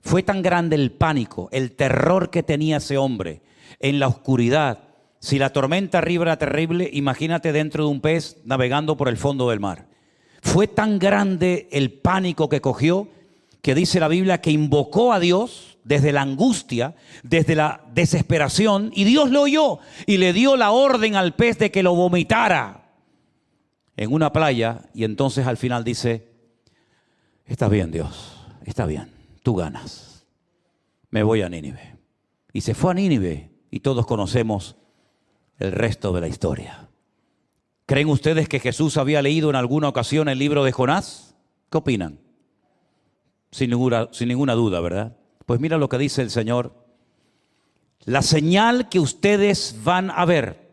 Fue tan grande el pánico, el terror que tenía ese hombre en la oscuridad. Si la tormenta arriba era terrible, imagínate dentro de un pez navegando por el fondo del mar. Fue tan grande el pánico que cogió, que dice la Biblia que invocó a Dios desde la angustia, desde la desesperación, y Dios lo oyó y le dio la orden al pez de que lo vomitara en una playa. Y entonces al final dice: está bien, Dios, está bien, tú ganas, me voy a Nínive. Y se fue a Nínive, y todos conocemos el resto de la historia. ¿Creen ustedes que Jesús había leído en alguna ocasión el libro de Jonás? ¿Qué opinan? Sin ninguna duda, ¿verdad? Pues mira lo que dice el Señor: la señal que ustedes van a ver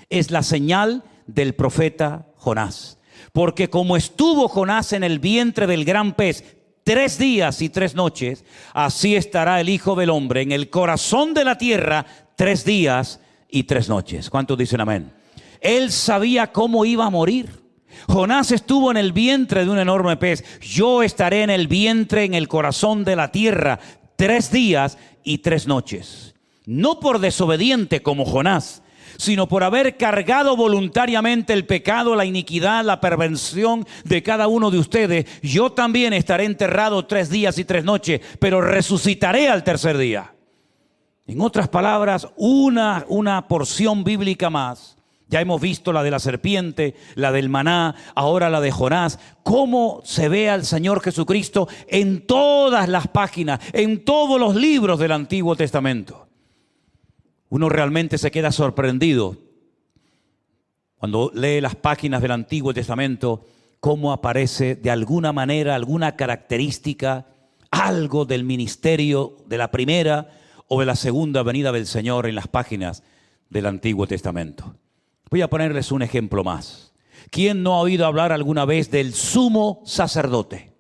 es la señal del profeta Jonás. Porque como estuvo Jonás en el vientre del gran pez 3 días y 3 noches, así estará el Hijo del Hombre en el corazón de la tierra 3 días y 3 noches. ¿Cuántos dicen amén? Él sabía cómo iba a morir. Jonás estuvo en el vientre de un enorme pez. Yo estaré en el vientre, en el corazón de la tierra 3 días y 3 noches. No por desobediente como Jonás, sino por haber cargado voluntariamente el pecado, la iniquidad, la perversión de cada uno de ustedes. Yo también estaré enterrado 3 días y 3 noches, pero resucitaré al tercer día. En otras palabras, una porción bíblica más. Ya hemos visto la de la serpiente, la del maná, ahora la de Jonás. Cómo se ve al Señor Jesucristo en todas las páginas, en todos los libros del Antiguo Testamento. Uno realmente se queda sorprendido cuando lee las páginas del Antiguo Testamento, cómo aparece de alguna manera, alguna característica, algo del ministerio de la primera o de la segunda venida del Señor en las páginas del Antiguo Testamento. Voy a ponerles un ejemplo más. ¿Quién no ha oído hablar alguna vez del sumo sacerdote?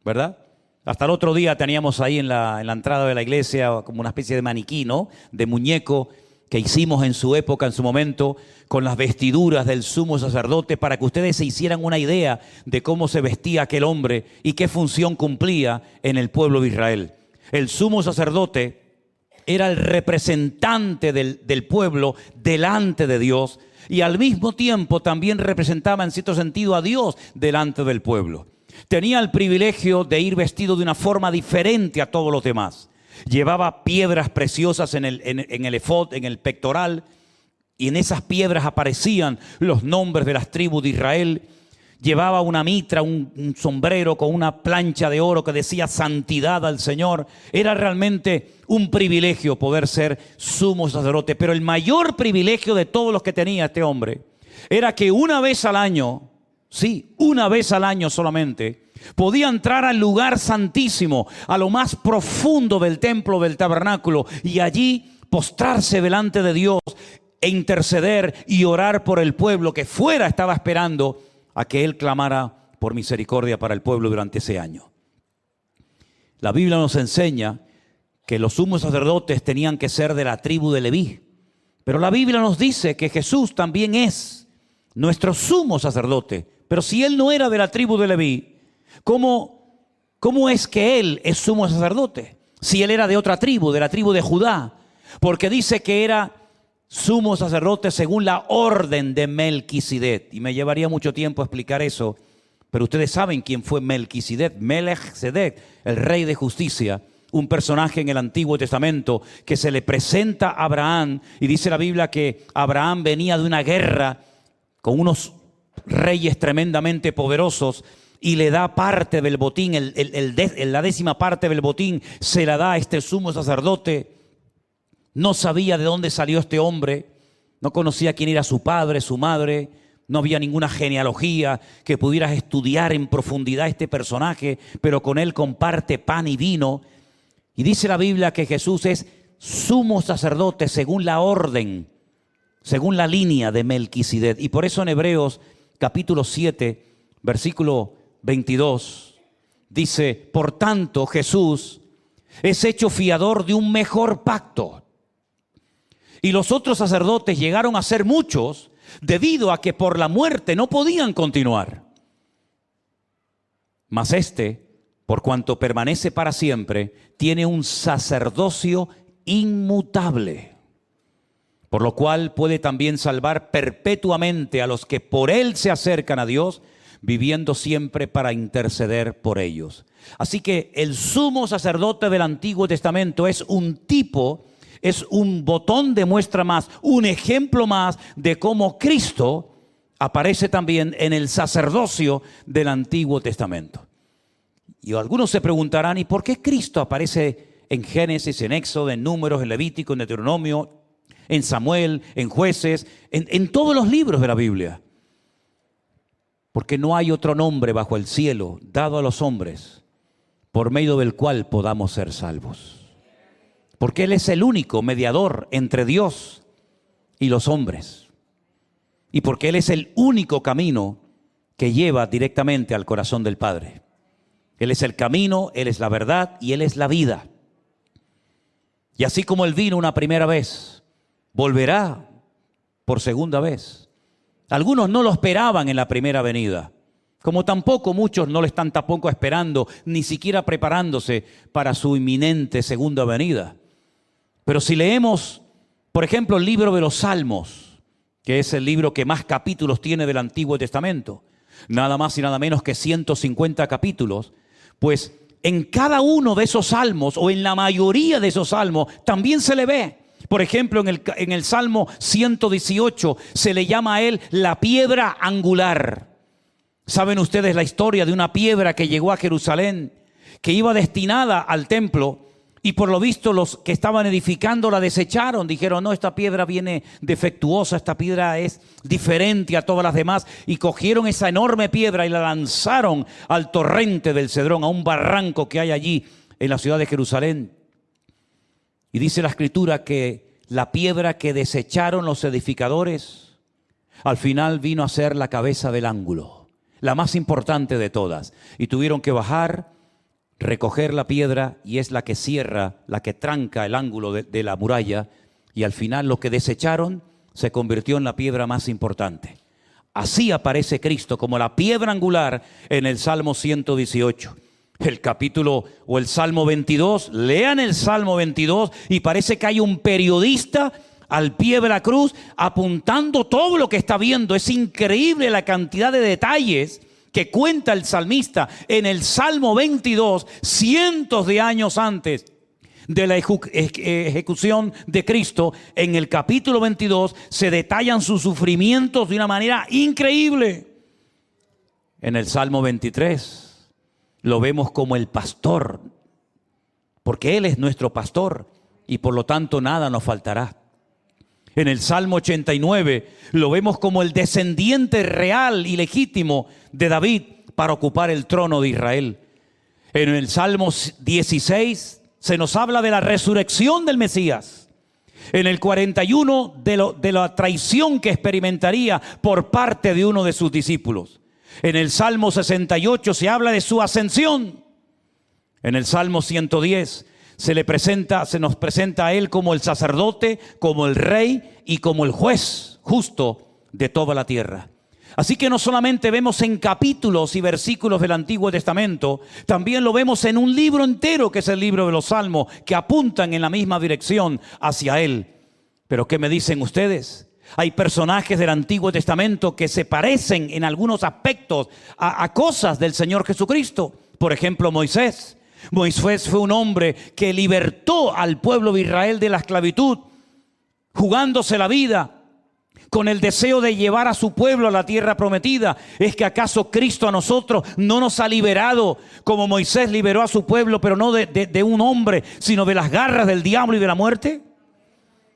¿Verdad? Hasta el otro día teníamos ahí en la entrada de la iglesia como una especie de maniquí, ¿no? De muñeco que hicimos en su época, en su momento, con las vestiduras del sumo sacerdote, para que ustedes se hicieran una idea de cómo se vestía aquel hombre y qué función cumplía en el pueblo de Israel. El sumo sacerdote era el representante del pueblo delante de Dios, y al mismo tiempo también representaba en cierto sentido a Dios delante del pueblo. Tenía el privilegio de ir vestido de una forma diferente a todos los demás. Llevaba piedras preciosas en el efod, en el pectoral, y en esas piedras aparecían los nombres de las tribus de Israel. Llevaba una mitra, un sombrero con una plancha de oro que decía santidad al Señor. Era realmente un privilegio poder ser sumo sacerdote. Pero el mayor privilegio de todos los que tenía este hombre era que una vez al año, sí, una vez al año solamente, podía entrar al lugar santísimo, a lo más profundo del templo del tabernáculo, y allí postrarse delante de Dios e interceder y orar por el pueblo que fuera estaba esperando a que Él clamara por misericordia para el pueblo durante ese año. La Biblia nos enseña que los sumos sacerdotes tenían que ser de la tribu de Leví, pero la Biblia nos dice que Jesús también es nuestro sumo sacerdote. Pero si Él no era de la tribu de Leví, ¿cómo es que Él es sumo sacerdote? Si Él era de otra tribu, de la tribu de Judá, porque dice que era sumo sacerdote según la orden de Melquisedec. Y me llevaría mucho tiempo explicar eso, pero ustedes saben quién fue Melquisedec. Melchizedek, el rey de justicia, un personaje en el Antiguo Testamento que se le presenta a Abraham, y dice la Biblia que Abraham venía de una guerra con unos reyes tremendamente poderosos, y le da parte del botín, la 10ª parte del botín se la da a este sumo sacerdote. No sabía de dónde salió este hombre, no conocía quién era su padre, su madre, no había ninguna genealogía que pudieras estudiar en profundidad este personaje, pero con él comparte pan y vino. Y dice la Biblia que Jesús es sumo sacerdote según la orden, según la línea de Melquisedec. Y por eso en Hebreos capítulo 7, versículo 22, dice: por tanto Jesús es hecho fiador de un mejor pacto. Y los otros sacerdotes llegaron a ser muchos debido a que por la muerte no podían continuar. Mas este, por cuanto permanece para siempre, tiene un sacerdocio inmutable, por lo cual puede también salvar perpetuamente a los que por él se acercan a Dios, viviendo siempre para interceder por ellos. Así que el sumo sacerdote del Antiguo Testamento es un tipo, es un botón de muestra más, un ejemplo más de cómo Cristo aparece también en el sacerdocio del Antiguo Testamento. Y algunos se preguntarán: ¿y por qué Cristo aparece en Génesis, en Éxodo, en Números, en Levítico, en Deuteronomio, en Samuel, en Jueces, en todos los libros de la Biblia? Porque no hay otro nombre bajo el cielo dado a los hombres por medio del cual podamos ser salvos. Porque Él es el único mediador entre Dios y los hombres. Y porque Él es el único camino que lleva directamente al corazón del Padre. Él es el camino, Él es la verdad y Él es la vida. Y así como Él vino una primera vez, volverá por segunda vez. Algunos no lo esperaban en la primera venida, como tampoco muchos no lo están tampoco esperando, ni siquiera preparándose para su inminente segunda venida. Pero si leemos, por ejemplo, el libro de los Salmos, que es el libro que más capítulos tiene del Antiguo Testamento, nada más y nada menos que 150 capítulos, pues en cada uno de esos salmos, o en la mayoría de esos salmos, también se le ve. Por ejemplo, en el Salmo 118 se le llama a él la piedra angular. ¿Saben ustedes la historia de una piedra que llegó a Jerusalén, que iba destinada al templo, y por lo visto los que estaban edificando la desecharon? Dijeron: no, esta piedra viene defectuosa, esta piedra es diferente a todas las demás. Y cogieron esa enorme piedra y la lanzaron al torrente del Cedrón, a un barranco que hay allí en la ciudad de Jerusalén. Y dice la Escritura que la piedra que desecharon los edificadores al final vino a ser la cabeza del ángulo, la más importante de todas. Y tuvieron que bajar, recoger la piedra, y es la que cierra, la que tranca el ángulo de la muralla, y al final lo que desecharon se convirtió en la piedra más importante. Así aparece Cristo como la piedra angular en el Salmo 118. El capítulo o el Salmo 22, lean el Salmo 22 y parece que hay un periodista al pie de la cruz apuntando todo lo que está viendo. Es increíble la cantidad de detalles que cuenta el salmista en el Salmo 22, cientos de años antes de la ejecución de Cristo. En el capítulo 22 se detallan sus sufrimientos de una manera increíble. En el Salmo 23 lo vemos como el pastor, porque Él es nuestro pastor y por lo tanto nada nos faltará. En el Salmo 89 lo vemos como el descendiente real y legítimo de David para ocupar el trono de Israel. En el Salmo 16 se nos habla de la resurrección del Mesías. En el 41 de la traición que experimentaría por parte de uno de sus discípulos. En el Salmo 68 se habla de su ascensión. En el Salmo 110 se nos presenta a Él como el sacerdote, como el rey y como el juez justo de toda la tierra. Así que no solamente vemos en capítulos y versículos del Antiguo Testamento, también lo vemos en un libro entero que es el libro de los Salmos, que apuntan en la misma dirección hacia Él. Pero ¿qué me dicen ustedes? Hay personajes del Antiguo Testamento que se parecen en algunos aspectos a cosas del Señor Jesucristo. Por ejemplo, Moisés. Moisés fue un hombre que libertó al pueblo de Israel de la esclavitud, jugándose la vida con el deseo de llevar a su pueblo a la tierra prometida. ¿Es que acaso Cristo a nosotros no nos ha liberado como Moisés liberó a su pueblo, pero no de un hombre, sino de las garras del diablo y de la muerte?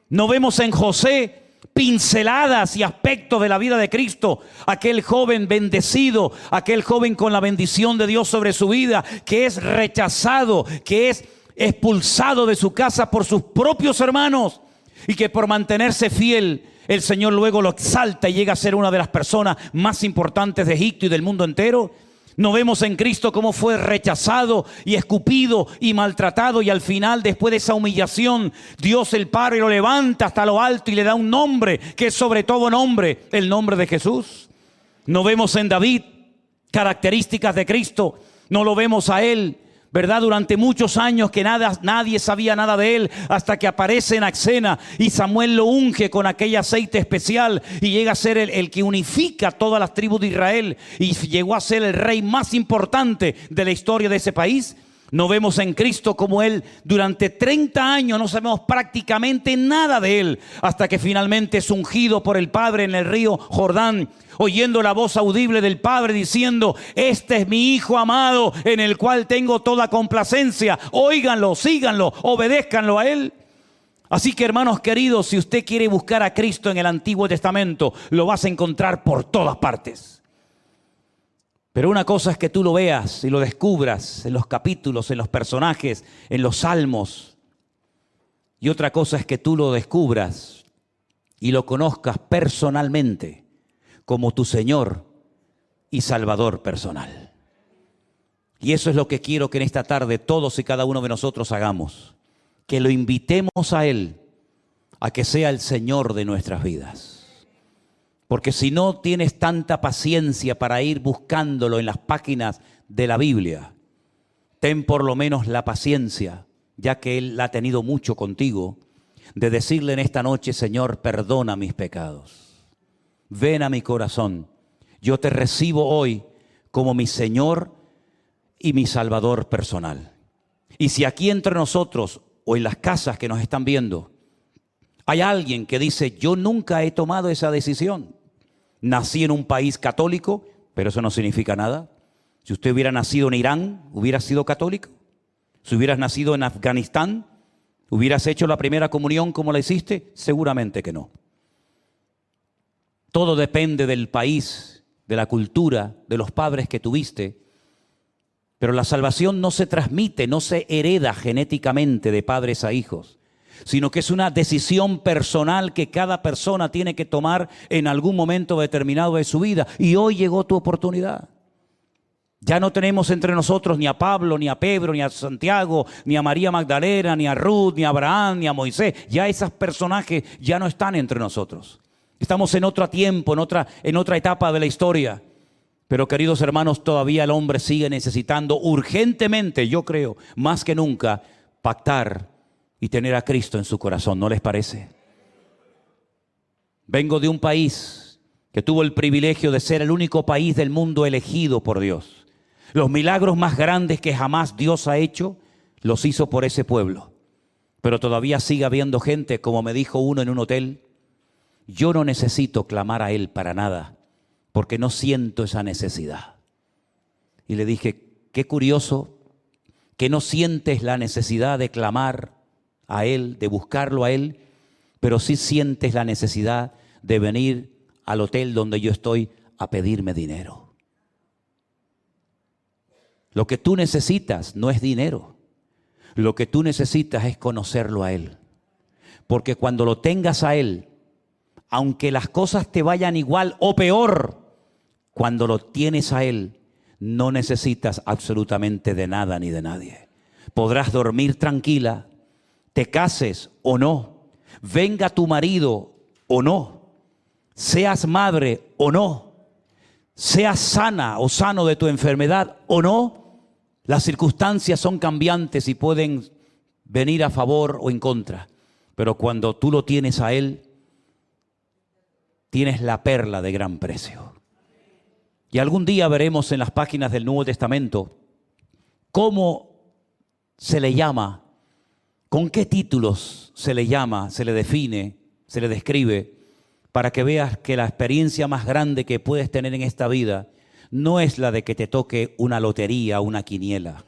¿No vemos en José pinceladas y aspectos de la vida de Cristo? Aquel joven bendecido, aquel joven con la bendición de Dios sobre su vida, que es rechazado, que es expulsado de su casa por sus propios hermanos, y que por mantenerse fiel, el Señor luego lo exalta y llega a ser una de las personas más importantes de Egipto y del mundo entero. ¿No vemos en Cristo cómo fue rechazado y escupido y maltratado, y al final, después de esa humillación, Dios el Padre lo levanta hasta lo alto y le da un nombre que es sobre todo nombre, el nombre de Jesús? ¿No vemos en David características de Cristo? ¿No lo vemos a Él, verdad, durante muchos años que nadie sabía nada de Él, hasta que aparece en escena y Samuel lo unge con aquel aceite especial y llega a ser el que unifica todas las tribus de Israel y llegó a ser el rey más importante de la historia de ese país? No vemos en Cristo como Él durante 30 años no sabemos prácticamente nada de Él, hasta que finalmente es ungido por el Padre en el río Jordán, oyendo la voz audible del Padre diciendo: este es mi Hijo amado, en el cual tengo toda complacencia. Óiganlo, síganlo, obedézcanlo a Él. Así que, hermanos queridos, si usted quiere buscar a Cristo en el Antiguo Testamento, lo vas a encontrar por todas partes. Pero una cosa es que tú lo veas y lo descubras en los capítulos, en los personajes, en los salmos. Y otra cosa es que tú lo descubras y lo conozcas personalmente como tu Señor y Salvador personal. Y eso es lo que quiero que en esta tarde todos y cada uno de nosotros hagamos. Que lo invitemos a Él a que sea el Señor de nuestras vidas. Porque si no tienes tanta paciencia para ir buscándolo en las páginas de la Biblia, ten por lo menos la paciencia, ya que Él la ha tenido mucho contigo, de decirle en esta noche: Señor, perdona mis pecados. Ven a mi corazón. Yo te recibo hoy como mi Señor y mi Salvador personal. Y si aquí entre nosotros o en las casas que nos están viendo hay alguien que dice: yo nunca he tomado esa decisión. Nací en un país católico, pero eso no significa nada. Si usted hubiera nacido en Irán, ¿hubiera sido católico? Si hubieras nacido en Afganistán, ¿hubieras hecho la primera comunión como la hiciste? Seguramente que no. Todo depende del país, de la cultura, de los padres que tuviste. Pero la salvación no se transmite, no se hereda genéticamente de padres a hijos, sino que es una decisión personal que cada persona tiene que tomar en algún momento determinado de su vida. Y hoy llegó tu oportunidad. Ya no tenemos entre nosotros ni a Pablo, ni a Pedro, ni a Santiago, ni a María Magdalena, ni a Ruth, ni a Abraham, ni a Moisés. Ya esos personajes ya no están entre nosotros. Estamos en otro tiempo, en otra etapa de la historia. Pero queridos hermanos, todavía el hombre sigue necesitando urgentemente, yo creo, más que nunca, pactar y tener a Cristo en su corazón. ¿No les parece? Vengo de un país que tuvo el privilegio de ser el único país del mundo elegido por Dios. Los milagros más grandes que jamás Dios ha hecho, los hizo por ese pueblo. Pero todavía sigue habiendo gente, como me dijo uno en un hotel, yo no necesito clamar a Él para nada, porque no siento esa necesidad. Y le dije, qué curioso que no sientes la necesidad de clamar a Él, de buscarlo a Él, pero sí sientes la necesidad de venir al hotel donde yo estoy a pedirme dinero. Lo que tú necesitas no es dinero. Lo que tú necesitas es conocerlo a Él. Porque cuando lo tengas a Él, aunque las cosas te vayan igual o peor, cuando lo tienes a Él, no necesitas absolutamente de nada ni de nadie. Podrás dormir tranquila, te cases o no, venga tu marido o no, seas madre o no, seas sana o sano de tu enfermedad o no. Las circunstancias son cambiantes y pueden venir a favor o en contra. Pero cuando tú lo tienes a Él, tienes la perla de gran precio. Y algún día veremos en las páginas del Nuevo Testamento cómo se le llama, con qué títulos se le llama, se le define, se le describe, para que veas que la experiencia más grande que puedes tener en esta vida no es la de que te toque una lotería, una quiniela.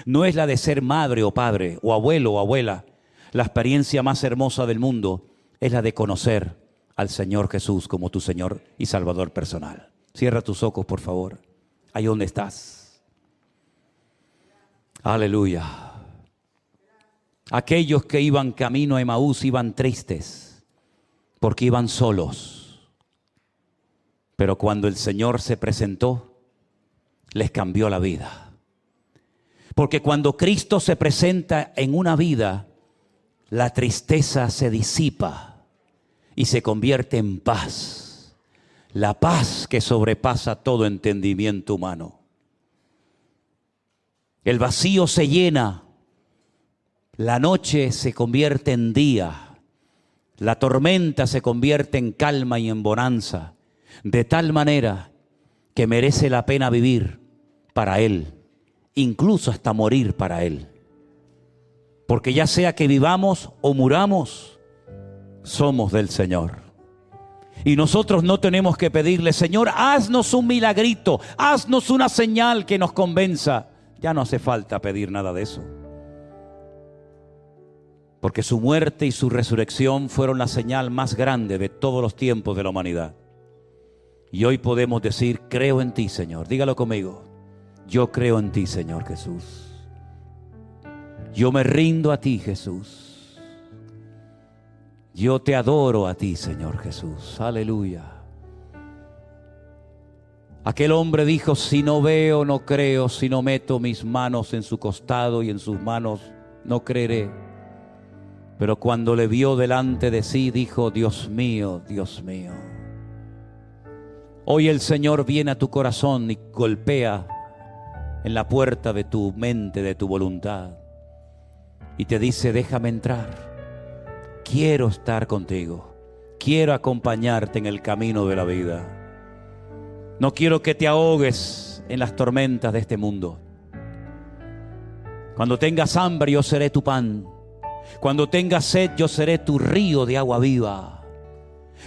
No es la de ser madre o padre, o abuelo o abuela. La experiencia más hermosa del mundo es la de conocer al Señor Jesús como tu Señor y Salvador personal. Cierra tus ojos, por favor. Ahí donde estás. Aleluya. Aquellos que iban camino a Emaús iban tristes porque iban solos. Pero cuando el Señor se presentó, les cambió la vida. Porque cuando Cristo se presenta en una vida, la tristeza se disipa y se convierte en paz. La paz que sobrepasa todo entendimiento humano. El vacío se llena, la noche se convierte en día, la tormenta se convierte en calma y en bonanza. De tal manera que merece la pena vivir para Él, incluso hasta morir para Él. Porque ya sea que vivamos o muramos, somos del Señor. Y nosotros no tenemos que pedirle, Señor, haznos un milagrito, haznos una señal que nos convenza. Ya no hace falta pedir nada de eso. Porque su muerte y su resurrección fueron la señal más grande de todos los tiempos de la humanidad. Y hoy podemos decir, creo en ti, Señor. Dígalo conmigo. Yo creo en ti, Señor Jesús. Yo me rindo a ti, Jesús. Yo te adoro a ti, Señor Jesús. Aleluya. Aquel hombre dijo, si no veo, no creo. Si no meto mis manos en su costado y en sus manos, no creeré. Pero cuando le vio delante de sí, dijo, Dios mío, Dios mío. Hoy el Señor viene a tu corazón y golpea en la puerta de tu mente, de tu voluntad. Y te dice, déjame entrar. Quiero estar contigo. Quiero acompañarte en el camino de la vida. No quiero que te ahogues en las tormentas de este mundo. Cuando tengas hambre, yo seré tu pan. Cuando tengas sed, yo seré tu río de agua viva.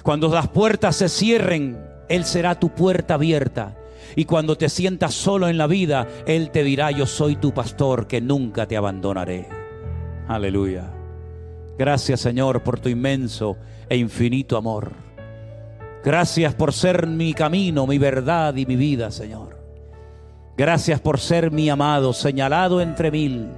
Cuando las puertas se cierren, Él será tu puerta abierta. Y cuando te sientas solo en la vida, Él te dirá, yo soy tu pastor que nunca te abandonaré. Aleluya. Gracias, Señor, por tu inmenso e infinito amor. Gracias por ser mi camino, mi verdad y mi vida, Señor. Gracias por ser mi amado, señalado entre mil.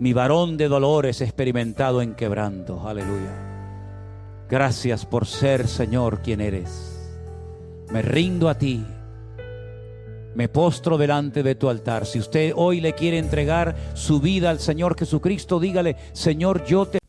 mi varón de dolores experimentado en quebranto. Aleluya. Gracias por ser, Señor, quien eres. Me rindo a ti. Me postro delante de tu altar. Si usted hoy le quiere entregar su vida al Señor Jesucristo, dígale: Señor, yo te...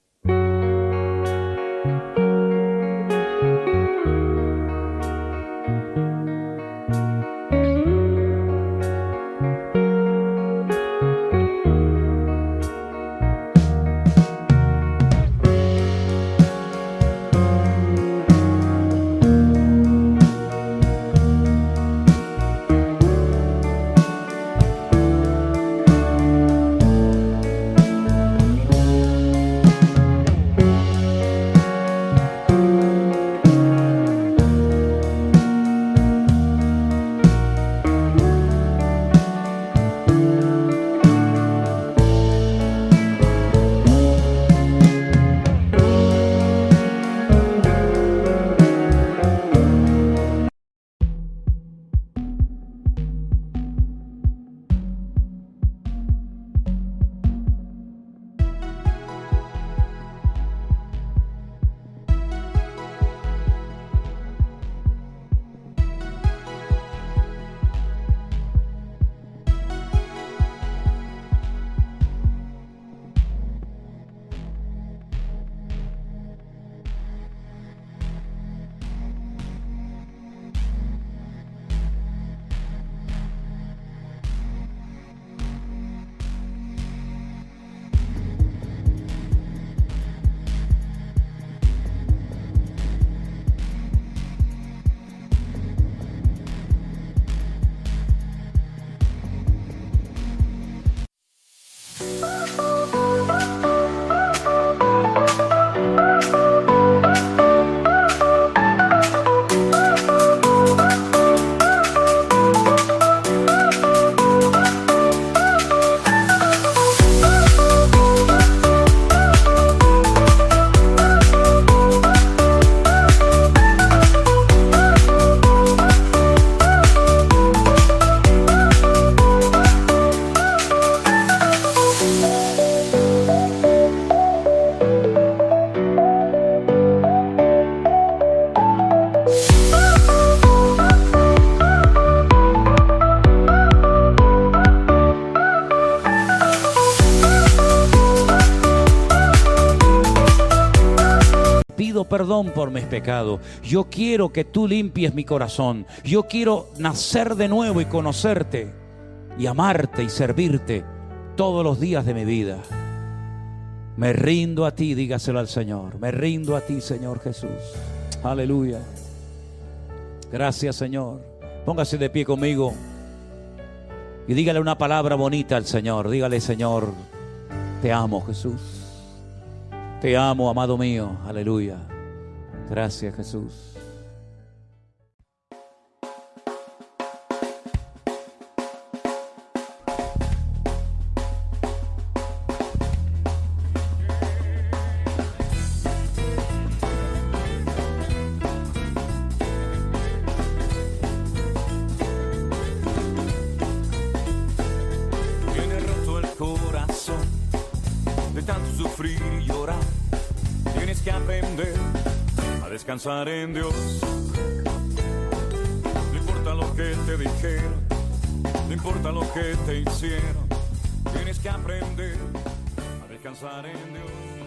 Perdón por mis pecados. Yo quiero que tú limpies mi corazón. Yo quiero nacer de nuevo y conocerte y amarte y servirte todos los días de mi vida. Me rindo a ti, dígaselo al Señor. Me rindo a ti, Señor Jesús. Aleluya. Gracias, Señor. Póngase de pie conmigo y dígale una palabra bonita al Señor. Dígale: Señor, te amo, Jesús. Te amo, amado mío. Aleluya. Gracias, Jesús. Tiene roto el corazón de tanto sufrir y llorar. Tienes que aprender a descansar en Dios. No importa lo que te dijeron, no importa lo que te hicieron. Tienes que aprender a descansar en Dios.